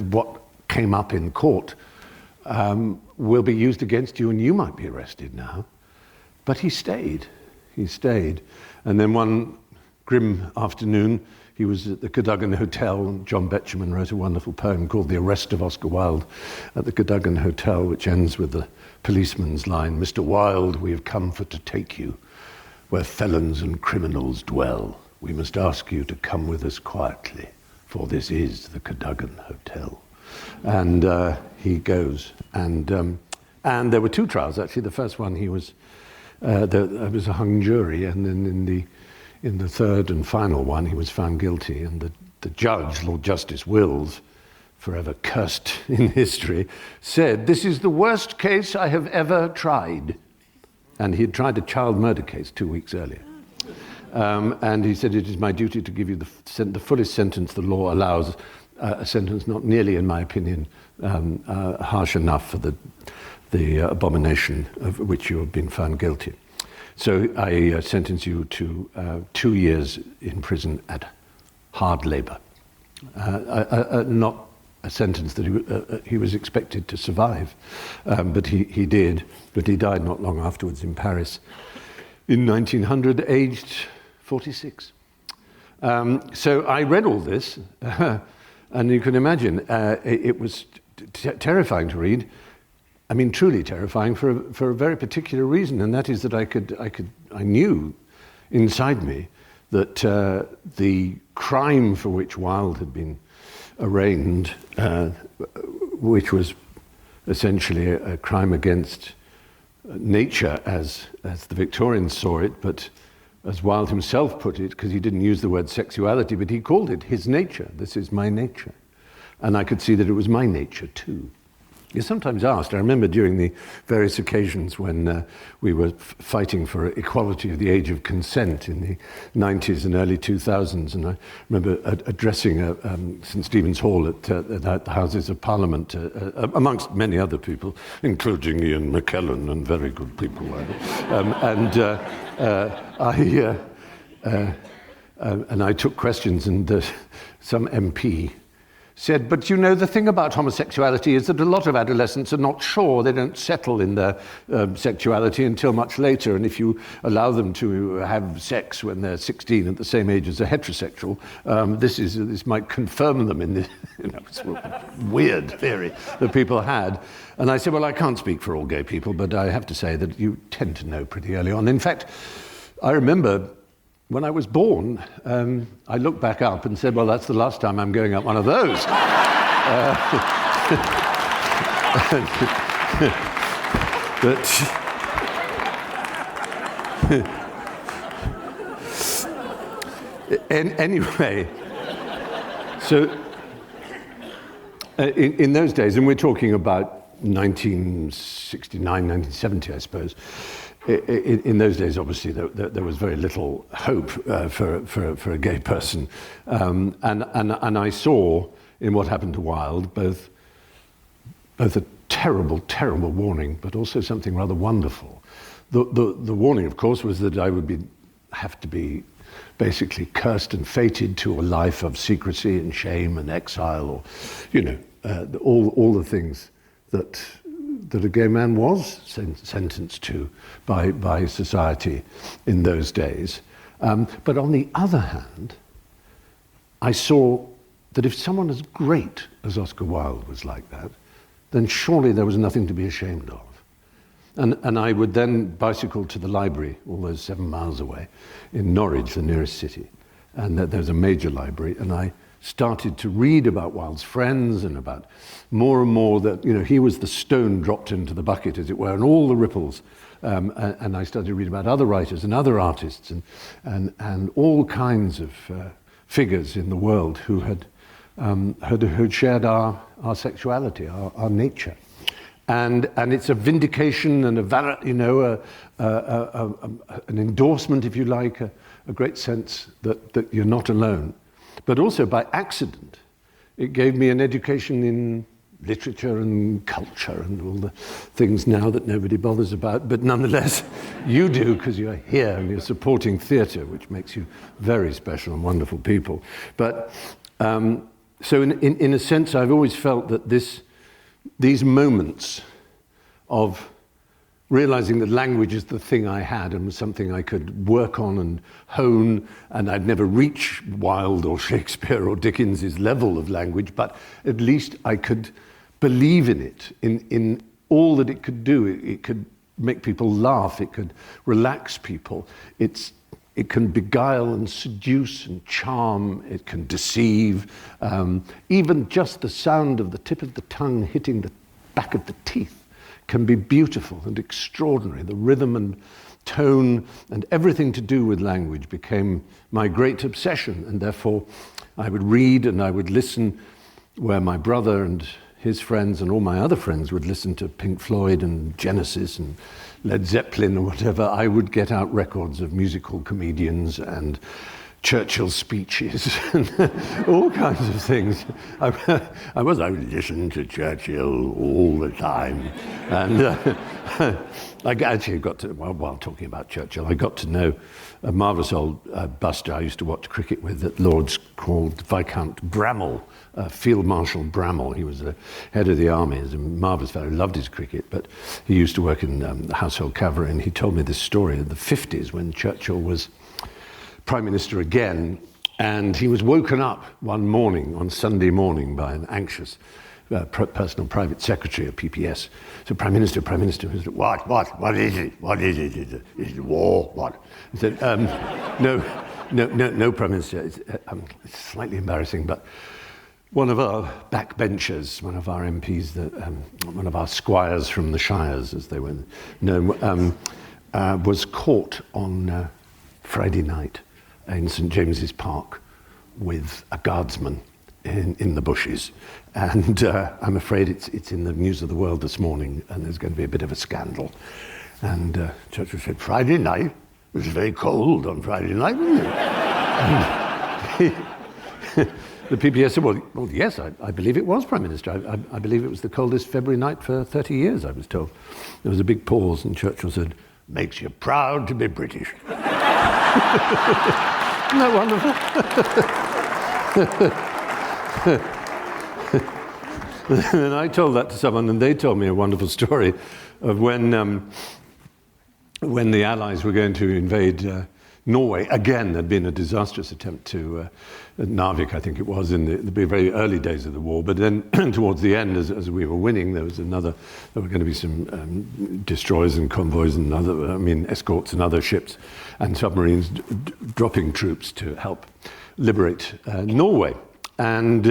what came up in court will be used against you, and you might be arrested now. But he stayed. And then one grim afternoon, he was at the Cadogan Hotel, and John Betjeman wrote a wonderful poem called The Arrest of Oscar Wilde at the Cadogan Hotel, which ends with the policeman's line, Mr. Wilde, we have come for to take you where felons and criminals dwell. We must ask you to come with us quietly, for this is the Cadogan Hotel. And he goes. And there were two trials, actually. The first one, there was a hung jury, and then in the third and final one, he was found guilty, and the judge, Lord Justice Wills, forever cursed in history, said, this is the worst case I have ever tried. And he had tried a child murder case 2 weeks earlier. And he said, it is my duty to give you the fullest sentence the law allows, a sentence not nearly, in my opinion, harsh enough for the abomination of which you have been found guilty. So I sentence you to 2 years in prison at hard labor. Not a sentence that he was expected to survive. But he did. But he died not long afterwards in Paris in 1900, aged 46. So I read all this, and you can imagine it was terrifying to read. I mean, truly terrifying for a very particular reason, and that is that I knew inside me that the crime for which Wilde had been arraigned, which was essentially a crime against nature as the Victorians saw it, but as Wilde himself put it, because he didn't use the word sexuality, but he called it his nature. This is my nature. And I could see that it was my nature too. You're sometimes asked, I remember during the various occasions when we were fighting for equality of the age of consent in the 90s and early 2000s, and I remember addressing St. Stephen's Hall at the Houses of Parliament, amongst many other people, including Ian McKellen and very good people. And I took questions, and some MP said, but you know, the thing about homosexuality is that a lot of adolescents are not sure, they don't settle in their sexuality until much later, and if you allow them to have sex when they're 16 at the same age as a heterosexual, this might confirm them in this, it's a weird theory that people had. And I said, well, I can't speak for all gay people, but I have to say that you tend to know pretty early on. In fact, I remember when I was born, I looked back up and said, well, that's the last time I'm going up one of those. Anyway, so in those days, and we're talking about 1969, 1970, I suppose, in those days, obviously, there was very little hope for a gay person. And I saw in what happened to Wilde both a terrible, terrible warning, but also something rather wonderful. The warning, of course, was that I would have to be basically cursed and fated to a life of secrecy and shame and exile, or, all the things that a gay man was sentenced to by society in those days. But on the other hand, I saw that if someone as great as Oscar Wilde was like that, then surely there was nothing to be ashamed of. And I would then bicycle to the library, all those 7 miles away, in Norwich, the nearest city. And there's a major library, and I started to read about Wilde's friends and about more and more that, he was the stone dropped into the bucket, as it were, and all the ripples. And I started to read about other writers and other artists and all kinds of figures in the world who had shared our sexuality, our nature. And it's a vindication and an endorsement, if you like, a great sense that you're not alone. But also by accident, it gave me an education in literature and culture and all the things now that nobody bothers about. But nonetheless, you do, because you're here and you're supporting theatre, which makes you very special and wonderful people. But so in a sense, I've always felt that these moments of realizing that language is the thing I had and was something I could work on and hone, and I'd never reach Wilde or Shakespeare or Dickens's level of language, but at least I could believe in it, in all that it could do. It could make people laugh, it could relax people, it can beguile and seduce and charm, it can deceive. Even just the sound of the tip of the tongue hitting the back of the teeth can be beautiful and extraordinary. The rhythm and tone and everything to do with language became my great obsession, and therefore I would read and I would listen where my brother and his friends and all my other friends would listen to Pink Floyd and Genesis and Led Zeppelin or whatever. I would get out records of musical comedians and Churchill speeches and all kinds of things. I was listening to Churchill all the time. And I actually got to, while talking about Churchill, I got to know a marvellous old buster I used to watch cricket with at Lord's called Viscount Bramall, Field Marshal Bramall. He was the head of the army. He was a marvellous fellow, loved his cricket, but he used to work in the household cavalry, and he told me this story in the 50s when Churchill was Prime Minister again, and he was woken up one morning, on Sunday morning, by an anxious personal private secretary of PPS. So, Prime Minister, he said, what is it? What is it? Is it war? What? He said, no, Prime Minister. It's slightly embarrassing, but one of our backbenchers, one of our MPs, one of our squires from the Shires, as they were known, was caught on Friday night in St James's Park with a guardsman in the bushes. And I'm afraid it's in the news of the world this morning, and there's going to be a bit of a scandal. And Churchill said, Friday night? It was very cold on Friday night, wasn't it? The PPS said, well, yes, I believe it was, Prime Minister. I believe it was the coldest February night for 30 years, I was told. There was a big pause, and Churchill said, makes you proud to be British. Isn't that wonderful? And I told that to someone, and they told me a wonderful story of when the Allies were going to invade Norway. Again, there'd been a disastrous attempt to at Narvik, I think it was, in the very early days of the war. But then towards the end, as we were winning, there were going to be some destroyers and convoys and escorts and other ships and submarines dropping troops to help liberate Norway. And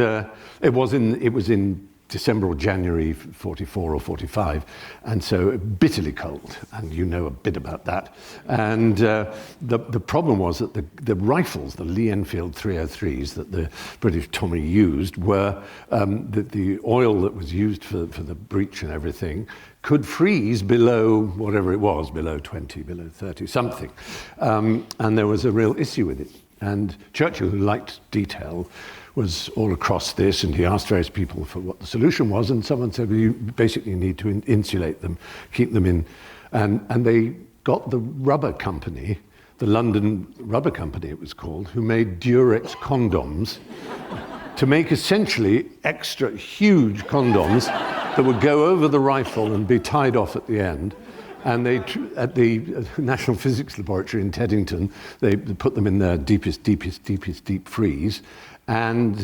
it was in December or January 44 or 45, and so bitterly cold, and you know a bit about that. And the problem was that the rifles, the Lee Enfield 303s that the British Tommy used, were the oil that was used for the breach and everything could freeze below whatever it was, below 20, below 30, something. And there was a real issue with it. And Churchill, who liked detail, was all across this, and he asked various people for what the solution was, and someone said, well, you basically need to insulate them, keep them in. And they got the rubber company, the London Rubber Company it was called, who made Durex condoms to make essentially extra huge condoms that would go over the rifle and be tied off at the end. And they, at the National Physics Laboratory in Teddington, they put them in their deep freeze, and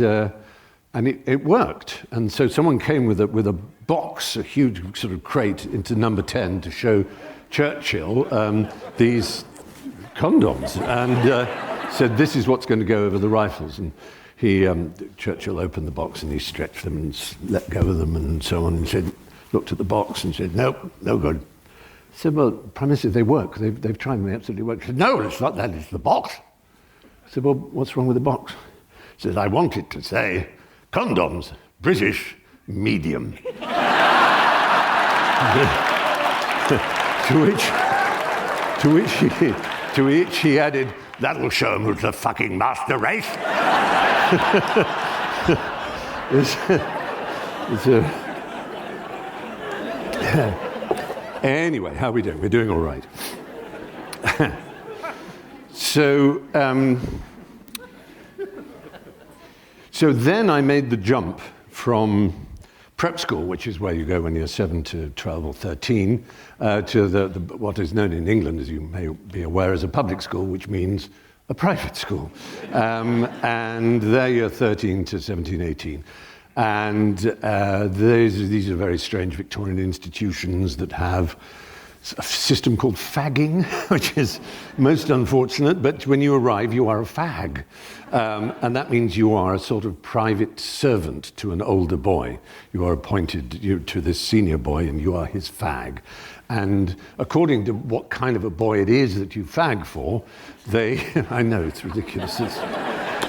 it worked. And so someone came with a box, a huge sort of crate, into number 10 to show Churchill these condoms, and said, "This is what's going to go over the rifles." And Churchill opened the box and he stretched them and let go of them and so on, and said, looked at the box and said, "Nope, no good." I said, "Well, Prime Minister, they work. They've tried them, they absolutely work." He said, "No, it's not that, it's the box." I said, "Well, what's wrong with the box?" He said, "I want it to say, condoms, British, medium." To which he added, "That'll show them who's the fucking master race." Anyway, how are we doing? We're doing all right. So then I made the jump from prep school, which is where you go when you're 7 to 12 or 13, to what is known in England, as you may be aware, as a public school, which means a private school. And there you're 13 to 17, 18. And these are very strange Victorian institutions that have a system called fagging, which is most unfortunate, but when you arrive, you are a fag. And that means you are a sort of private servant to an older boy. You are appointed to this senior boy, and you are his fag. And according to what kind of a boy it is that you fag for, I know, it's ridiculous.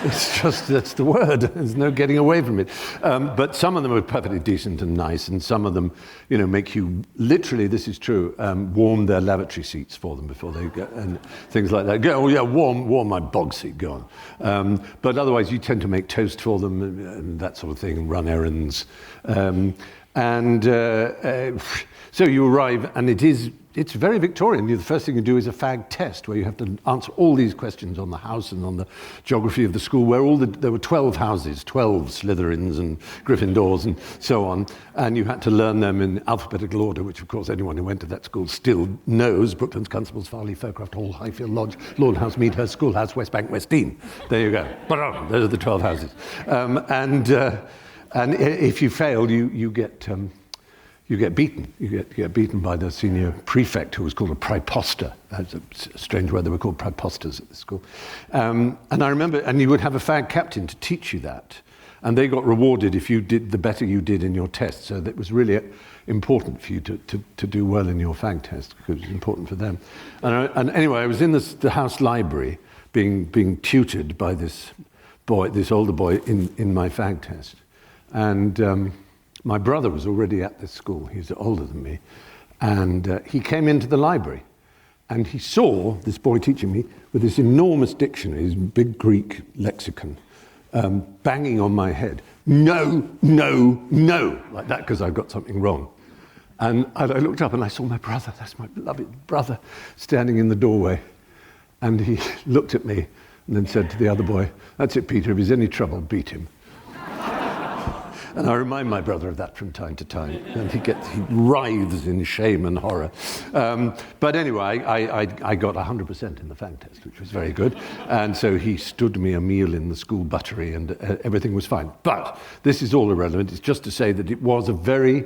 It's just, that's the word. There's no getting away from it. But some of them are perfectly decent and nice, and some of them, make you, literally, this is true, warm their lavatory seats for them before they go, and things like that. Go, oh yeah, warm my bog seat, go on. But otherwise, you tend to make toast for them, and that sort of thing, and run errands. So you arrive, and it's very Victorian. The first thing you do is a fag test, where you have to answer all these questions on the house and on the geography of the school, where there were 12 houses, 12 Slytherins and Gryffindors and so on, and you had to learn them in alphabetical order, which of course anyone who went to that school still knows: Brooklands, Constables, Farley, Faircraft Hall, Highfield Lodge, Lawn House, Meadhurst, Schoolhouse, West Bank, West Dean. There you go. Those are the 12 houses. And if you fail, you get beaten. You get beaten by the senior prefect, who was called a praeposter. That's a strange word. They were called praeposters at the school. And I remember, and you would have a fag captain to teach you that. And they got rewarded if you did the better you did in your test. So that was really important for you to do well in your fag test, because it was important for them. And anyway, I was in the house library being tutored by this older boy in my fag test. And my brother was already at this school. He's older than me. And he came into the library, and he saw this boy teaching me with this enormous dictionary, his big Greek lexicon, banging on my head. No, no, no, like that, because I've got something wrong. And I looked up and I saw my brother, that's my beloved brother, standing in the doorway. And he looked at me and then said to the other boy, "That's it, Peter, if he's any trouble, beat him." And I remind my brother of that from time to time, and he writhes in shame and horror. But anyway, I got 100% in the fag test, which was very good. And so he stood me a meal in the school buttery, and everything was fine. But this is all irrelevant. It's just to say that it was a very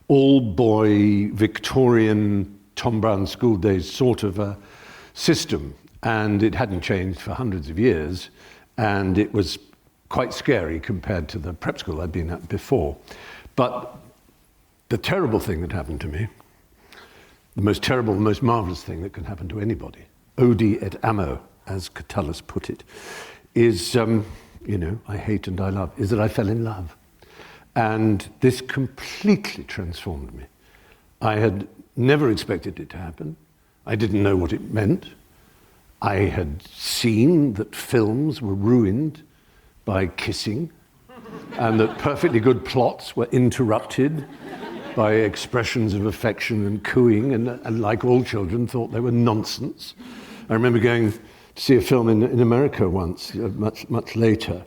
all-boy Victorian Tom Brown school days sort of a system, and it hadn't changed for hundreds of years, and it was quite scary compared to the prep school I'd been at before. But the terrible thing that happened to me, the most terrible, the most marvelous thing that can happen to anybody, odi et amo, as Catullus put it, is, I hate and I love, is that I fell in love. And this completely transformed me. I had never expected it to happen. I didn't know what it meant. I had seen that films were ruined by kissing, and that perfectly good plots were interrupted by expressions of affection and cooing, and like all children, thought they were nonsense. I remember going to see a film in America once, much later,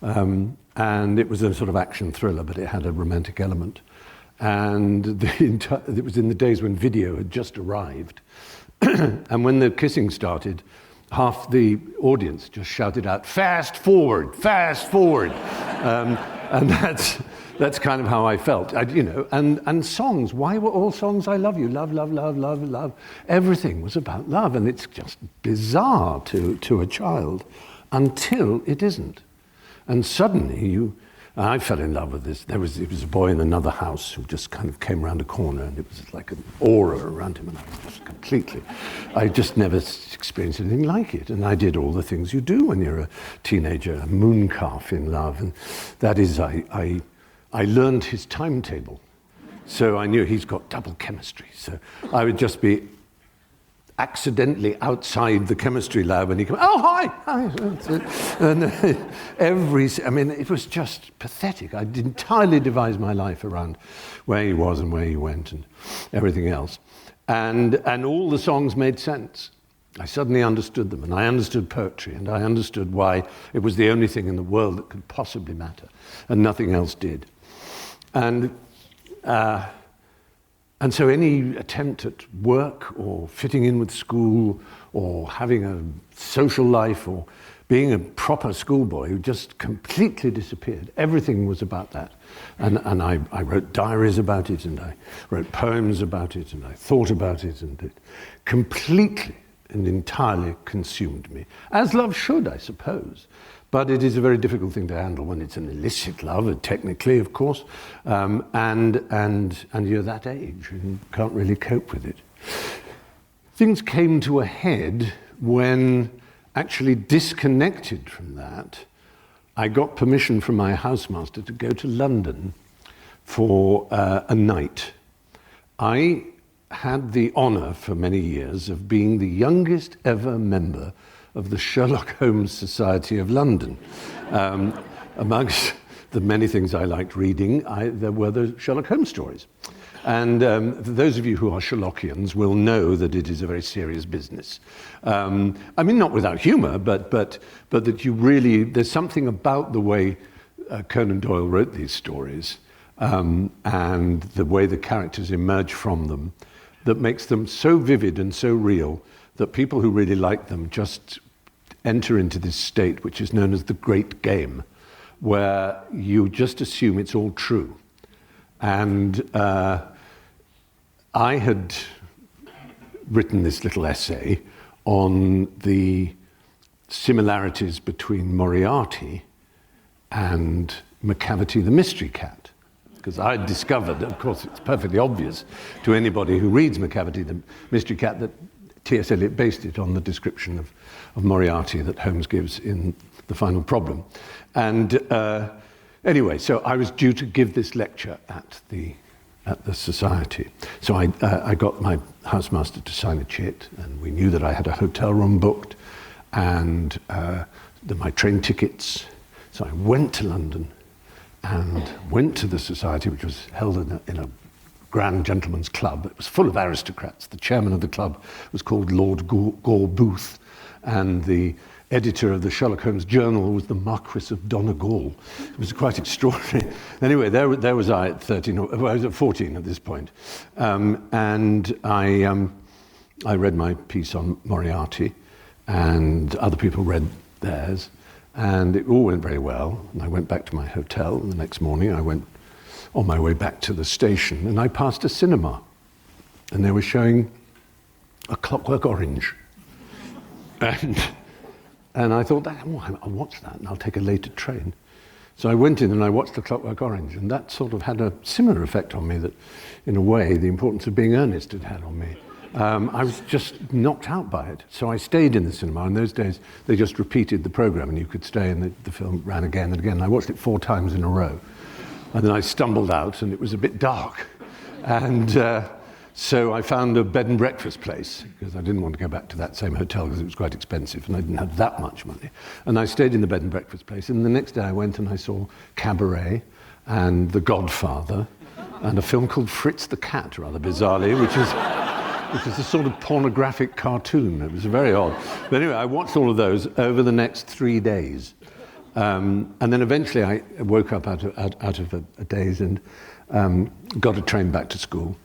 and it was a sort of action thriller, but it had a romantic element. And it was in the days when video had just arrived. And when the kissing started, half the audience just shouted out, "Fast forward, fast forward." And that's kind of how I felt. And songs, why were all songs I love you? Love, love, love, love, love. Everything was about love, and it's just bizarre to a child until it isn't. And suddenly I fell in love with this. It was a boy in another house who just kind of came around a corner, and it was like an aura around him, and I just never experienced anything like it. And I did all the things you do when you're a teenager, a mooncalf in love. And that is, I learned his timetable. So I knew he's got double chemistry. So I would just be accidentally outside the chemistry lab, and he came, "Oh, hi!" And it was just pathetic. I'd entirely devised my life around where he was and where he went and everything else. And all the songs made sense. I suddenly understood them, and I understood poetry, and I understood why it was the only thing in the world that could possibly matter, and nothing else did. And so any attempt at work or fitting in with school or having a social life or being a proper schoolboy just completely disappeared. Everything was about that. And I wrote diaries about it, and I wrote poems about it, and I thought about it, and it completely and entirely consumed me. As love should, I suppose. But it is a very difficult thing to handle when it's an illicit love, technically, of course, and you're that age and can't really cope with it. Things came to a head when, actually disconnected from that, I got permission from my housemaster to go to London for a night. I had the honour for many years of being the youngest ever member of the Sherlock Holmes Society of London. Amongst the many things I liked reading, there were the Sherlock Holmes stories. And those of you who are Sherlockians will know that it is a very serious business. I mean, not without humour, but that you really, there's something about the way Conan Doyle wrote these stories and the way the characters emerge from them that makes them so vivid and so real that people who really like them just enter into this state which is known as the great game, where you just assume it's all true. And I had written this little essay on the similarities between Moriarty and Macavity the Mystery Cat. Because I had discovered, of course it's perfectly obvious to anybody who reads Macavity the Mystery Cat, that T.S. Eliot based it on the description of Moriarty that Holmes gives in The Final Problem. And anyway, so I was due to give this lecture at the society. So I got my housemaster to sign a chit, and we knew that I had a hotel room booked and my train tickets. So I went to London and went to the society, which was held in a grand gentleman's club. It was full of aristocrats. The chairman of the club was called Lord Gore Booth, and the editor of the Sherlock Holmes Journal was the Marquis of Donegal. It was quite extraordinary. Anyway, there was I at 13, I was at 14 at this point. And I read my piece on Moriarty, and other people read theirs, and it all went very well. And I went back to my hotel, and the next morning I went on my way back to the station, and I passed a cinema, and they were showing A Clockwork Orange. And I thought, I'll watch that and I'll take a later train. So I went in and I watched The Clockwork Orange, and that sort of had a similar effect on me that, in a way, the importance of being earnest had on me. I was just knocked out by it. So I stayed in the cinema. In those days, they just repeated the program and you could stay, and the film ran again and again. And I watched it 4 times in a row. And then I stumbled out and it was a bit dark. And so I found a bed and breakfast place, because I didn't want to go back to that same hotel because it was quite expensive and I didn't have that much money. And I stayed in the bed and breakfast place, and the next day I went and I saw Cabaret and The Godfather and a film called Fritz the Cat, rather bizarrely, which is a sort of pornographic cartoon. It was very odd. But anyway, I watched all of those over the next 3 days. And then eventually I woke up out of a daze and got a train back to school.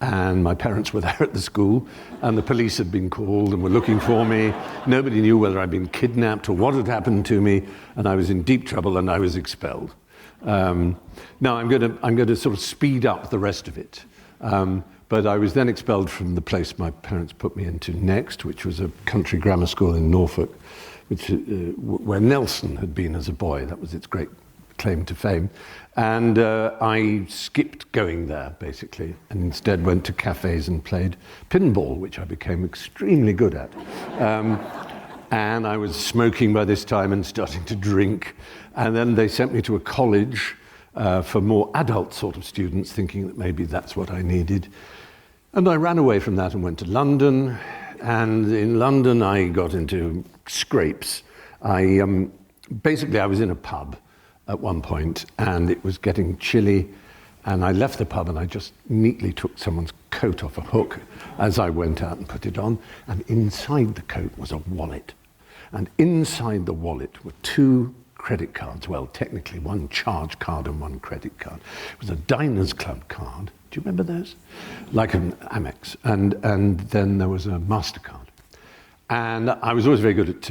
And my parents were there at the school, and the police had been called and were looking for me. Nobody knew whether I'd been kidnapped or what had happened to me, and I was in deep trouble and I was expelled. Now I'm going to sort of speed up the rest of it. But I was then expelled from the place my parents put me into next, which was a country grammar school in Norfolk, where Nelson had been as a boy. That was its great claim to fame. And I skipped going there, basically, and instead went to cafes and played pinball, which I became extremely good at. And I was smoking by this time and starting to drink. And then they sent me to a college for more adult sort of students, thinking that maybe that's what I needed. And I ran away from that and went to London. And in London, I got into scrapes. Basically, I was in a pub at one point, and it was getting chilly, and I left the pub and I just neatly took someone's coat off a hook as I went out and put it on, and inside the coat was a wallet. And inside the wallet were 2 credit cards. Well, technically 1 charge card and 1 credit card. It was a Diners Club card. Do you remember those? Like an Amex. And then there was a MasterCard. And I was always very good at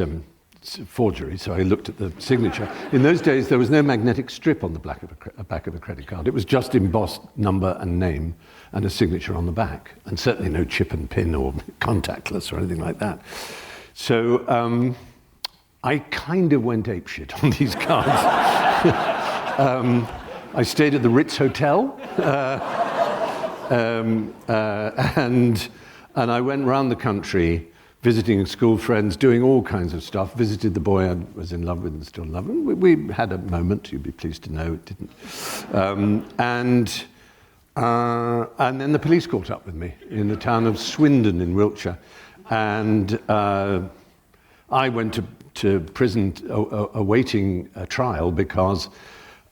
forgery, so I looked at the signature. In those days, there was no magnetic strip on the back of a credit card. It was just embossed number and name and a signature on the back, and certainly no chip and pin or contactless or anything like that. So I kind of went apeshit on these cards. I stayed at the Ritz Hotel, and I went round the country visiting school friends, doing all kinds of stuff, visited the boy I was in love with and still love him. We had a moment, you'd be pleased to know it didn't. And then the police caught up with me in the town of Swindon in Wiltshire. And I went to prison awaiting a trial because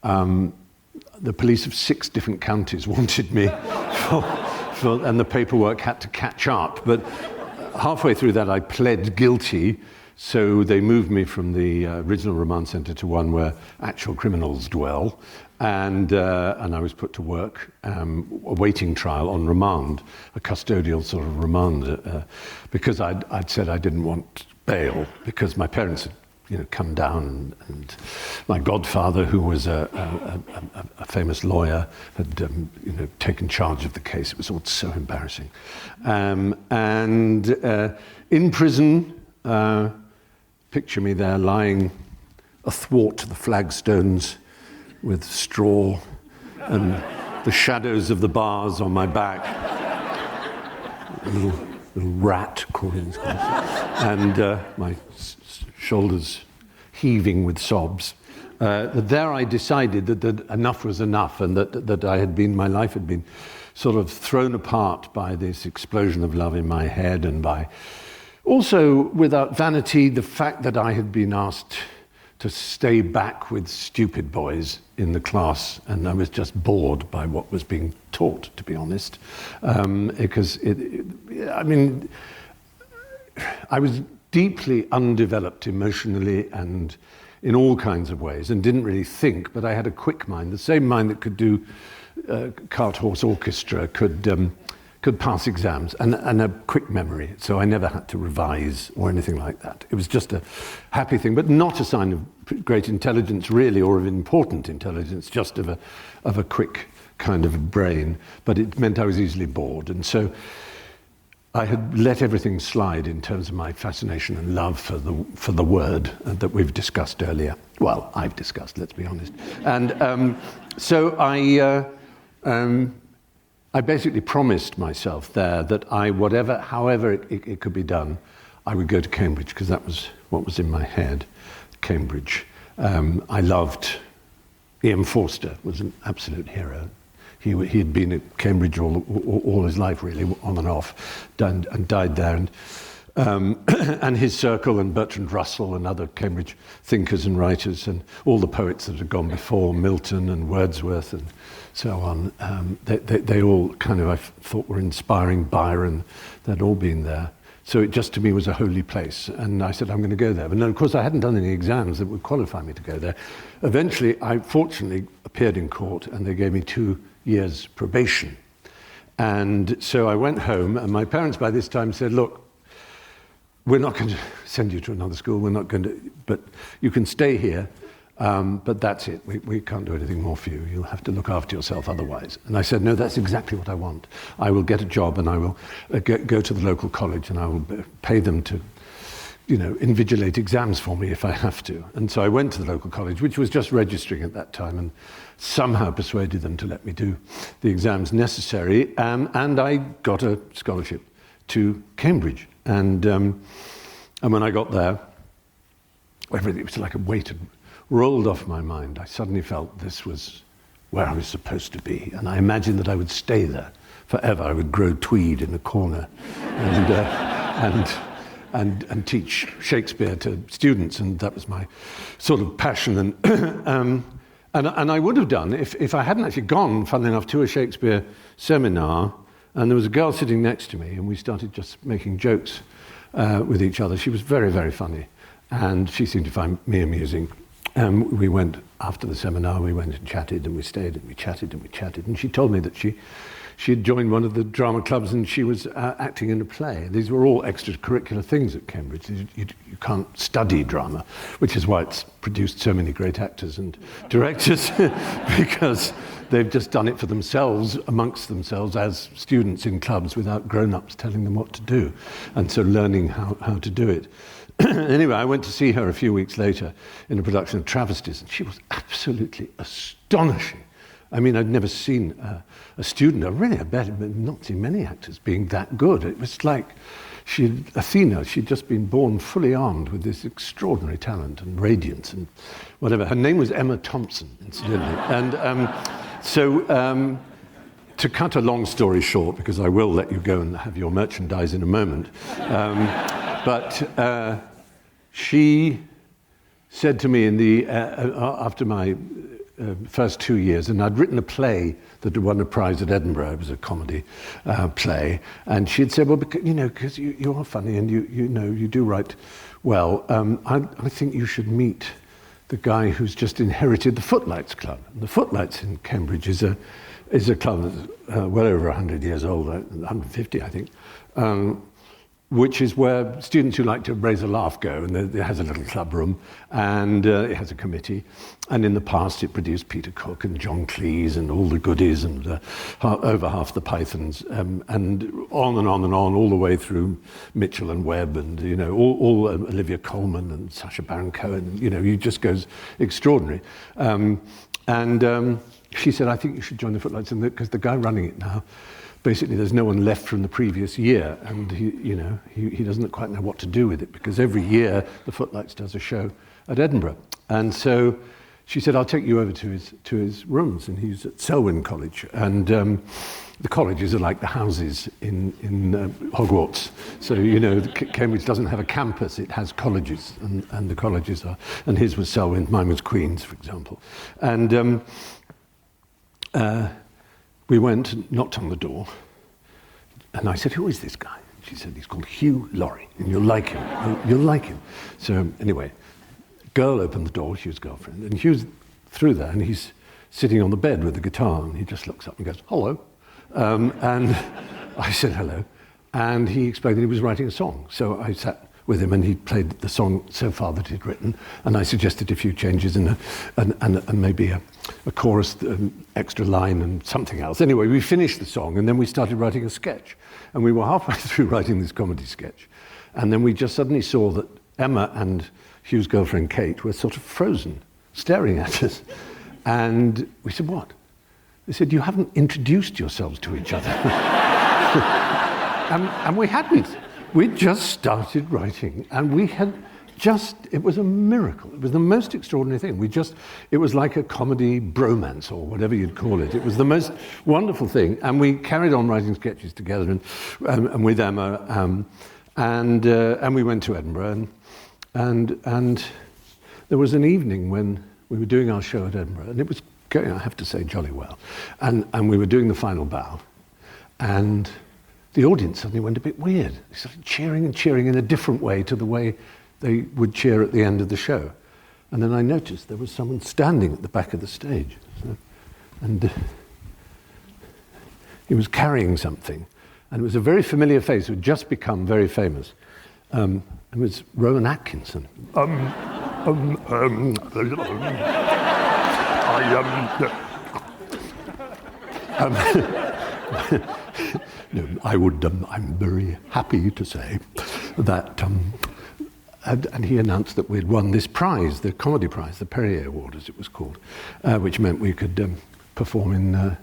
the police of 6 different counties wanted me, and the paperwork had to catch up. But halfway through that, I pled guilty, so they moved me from the original remand centre to one where actual criminals dwell, and I was put to work awaiting trial on remand, a custodial sort of remand, because I'd said I didn't want bail because my parents had come down, and my godfather, who was a famous lawyer, had taken charge of the case. It was all so embarrassing. And in prison, picture me there lying athwart the flagstones with straw and the shadows of the bars on my back. A little rat crawling, and my shoulders heaving with sobs. There I decided that enough was enough, and that my life had been sort of thrown apart by this explosion of love in my head, and by also, without vanity, the fact that I had been asked to stay back with stupid boys in the class, and I was just bored by what was being taught, to be honest, because I was deeply undeveloped emotionally and in all kinds of ways, and didn't really think, but I had a quick mind, the same mind that could do cart horse orchestra, could pass exams, and a quick memory, so I never had to revise or anything like that. It was just a happy thing, but not a sign of great intelligence really, or of important intelligence, just of a quick kind of brain, but it meant I was easily bored, and so I had let everything slide in terms of my fascination and love for the word that we've discussed earlier. Well, I've discussed, let's be honest. And so I basically promised myself there that however it could be done, I would go to Cambridge, because that was what was in my head, Cambridge. I loved Ian Forster, was an absolute hero. He had been at Cambridge all his life, really, on and off, and died there. And his circle, and Bertrand Russell, and other Cambridge thinkers and writers, and all the poets that had gone before, Milton and Wordsworth and so on, they all kind of, I thought, were inspiring. Byron, they'd all been there. So it just, to me, was a holy place. And I said, I'm going to go there. But no, of course, I hadn't done any exams that would qualify me to go there. Eventually, I fortunately appeared in court, and they gave me 2 years probation. And so I went home, and my parents by this time said, look, we're not going to send you to another school, but you can stay here, but that's it. We can't do anything more for you. You'll have to look after yourself otherwise. And I said, no, that's exactly what I want. I will get a job, and I will go to the local college, and I will pay them to invigilate exams for me if I have to. And so I went to the local college, which was just registering at that time, and somehow persuaded them to let me do the exams necessary, and I got a scholarship to Cambridge. And when I got there, everything, it was like a weight had rolled off my mind. I suddenly felt this was where I was supposed to be, and I imagined that I would stay there forever. I would grow tweed in a corner and teach Shakespeare to students, and that was my sort of passion. And I would have done if I hadn't actually gone, funnily enough, to a Shakespeare seminar, and there was a girl sitting next to me, and we started just making jokes with each other. She was very, very funny, and she seemed to find me amusing. We went, after the seminar, we went and chatted, and we stayed, and we chatted, and we chatted, and she told me that she had joined one of the drama clubs, and she was acting in a play. These were all extracurricular things at Cambridge. You can't study drama, which is why it's produced so many great actors and directors, because they've just done it for themselves, amongst themselves, as students in clubs, without grown-ups telling them what to do, and so learning how to do it. Anyway, I went to see her a few weeks later in a production of Travesties, and she was absolutely astonishing. I mean, I'd never seen a student, or really, I bet, not seen many actors being that good. It was like Athena, she'd just been born fully armed with this extraordinary talent and radiance and whatever. Her name was Emma Thompson, incidentally. And to cut a long story short, because I will let you go and have your merchandise in a moment, but she said to me after my first 2 years, and I'd written a play that had won a prize at Edinburgh. It was a comedy play, and she'd said, "Well, because you are funny and you do write well. I think you should meet the guy who's just inherited the Footlights Club. And the Footlights in Cambridge is a club that's well over 100 years old, 150, I think." Which is where students who like to raise a laugh go, and it has a little club room, and it has a committee. And in the past, it produced Peter Cook and John Cleese and all the goodies and over half the Pythons, and on and on and on, all the way through Mitchell and Webb, and all Olivia Colman and Sacha Baron Cohen. It just goes extraordinary. She said, "I think you should join the Footlights," because the guy running it now, basically, there's no one left from the previous year, and he doesn't quite know what to do with it, because every year the Footlights does a show at Edinburgh. And so she said, "I'll take you over to his rooms," and he's at Selwyn College, and the colleges are like the houses in Hogwarts. So Cambridge doesn't have a campus; it has colleges, and the colleges are. And his was Selwyn, mine was Queen's, for example, and. We went and knocked on the door, and I said, "Who is this guy?" She said, "He's called Hugh Laurie, and you'll like him. You'll like him." So anyway, girl opened the door, Hugh's girlfriend, and Hugh's through there, and he's sitting on the bed with the guitar, and he just looks up and goes, "Hello." And I said, "Hello." And he explained that he was writing a song. So I sat with him, and he played the song so far that he'd written, and I suggested a few changes and maybe a chorus, extra line and something else. Anyway, we finished the song, and then we started writing a sketch, and we were halfway through writing this comedy sketch, and then we just suddenly saw that Emma and Hugh's girlfriend Kate were sort of frozen, staring at us, and we said, "What?" They said, "You haven't introduced yourselves to each other." and we hadn't. We just started writing, and it was a miracle. It was the most extraordinary thing. It was like a comedy bromance, or whatever you'd call it. It was the most wonderful thing, and we carried on writing sketches together, and with Emma, and we went to Edinburgh, and there was an evening when we were doing our show at Edinburgh, and it was going, I have to say, jolly well, and we were doing the final bow, and the audience suddenly went a bit weird. They started cheering and cheering in a different way to the way they would cheer at the end of the show. And then I noticed there was someone standing at the back of the stage. And he was carrying something. And it was a very familiar face who had just become very famous. It was Rowan Atkinson. No, I'm very happy to say that, and he announced that we'd won this prize, the comedy prize, the Perrier Award, as it was called, which meant we could perform in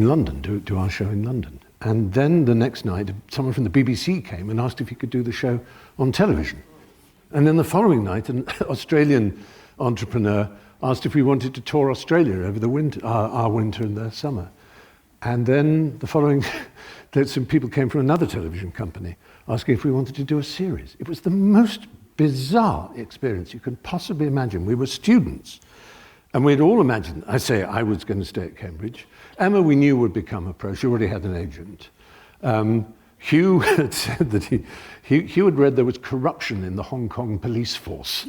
London, do our show in London. And then the next night, someone from the BBC came and asked if he could do the show on television. And then the following night, an Australian entrepreneur asked if we wanted to tour Australia over the winter, our winter and their summer. And then the following, some people came from another television company asking if we wanted to do a series. It was the most bizarre experience you could possibly imagine. We were students, and we'd all imagined, I was going to stay at Cambridge. Emma, we knew, would become a pro. She already had an agent. Hugh had said that Hugh had read there was corruption in the Hong Kong police force,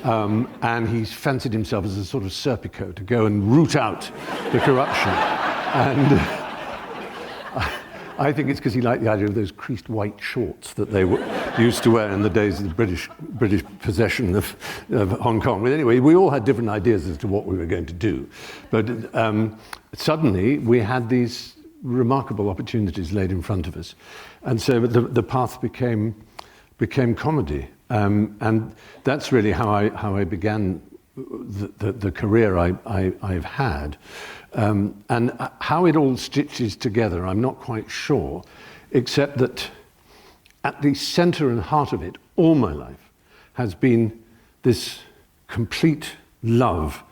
and he fancied himself as a sort of Serpico to go and root out the corruption. And I think it's because he liked the idea of those creased white shorts that they used to wear in the days of the British possession of Hong Kong. But anyway, we all had different ideas as to what we were going to do. But suddenly we had these remarkable opportunities laid in front of us. And so the path became comedy. And that's really how I began the career I've had. And how it all stitches together, I'm not quite sure, except that at the center and heart of it, all my life, has been this complete love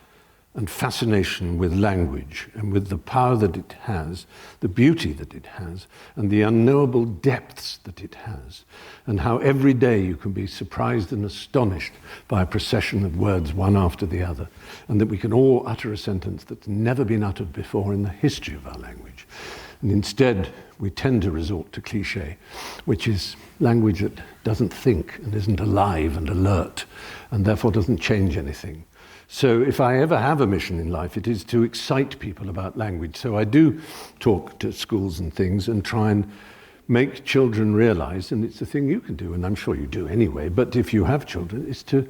and fascination with language and with the power that it has, the beauty that it has, and the unknowable depths that it has, and how every day you can be surprised and astonished by a procession of words one after the other, and that we can all utter a sentence that's never been uttered before in the history of our language. And instead, we tend to resort to cliché, which is language that doesn't think and isn't alive and alert, and therefore doesn't change anything. So if I ever have a mission in life, it is to excite people about language. So I do talk to schools and things and try and make children realize, and it's a thing you can do, and I'm sure you do anyway, but if you have children, is to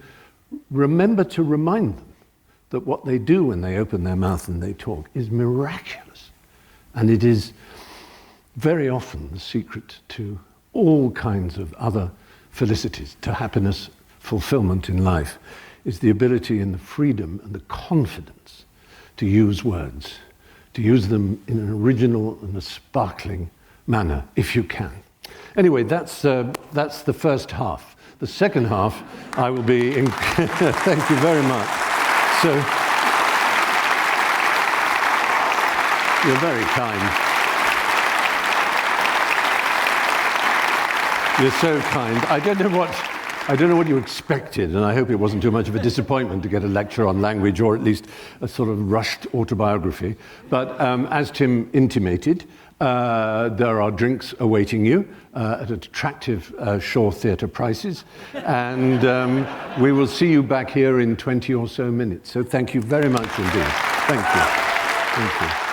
remember to remind them that what they do when they open their mouth and they talk is miraculous. And it is very often the secret to all kinds of other felicities, to happiness, fulfillment in life, is the ability and the freedom and the confidence to use words, to use them in an original and a sparkling manner, if you can. Anyway, that's the first half. The second half, I will be in... Thank you very much. So, you're very kind. You're so kind. I don't know what you expected, and I hope it wasn't too much of a disappointment to get a lecture on language, or at least a sort of rushed autobiography. But as Tim intimated, there are drinks awaiting you at attractive Shaw Theatre prices, and we will see you back here in 20 or so minutes. So thank you very much indeed. Thank you. Thank you.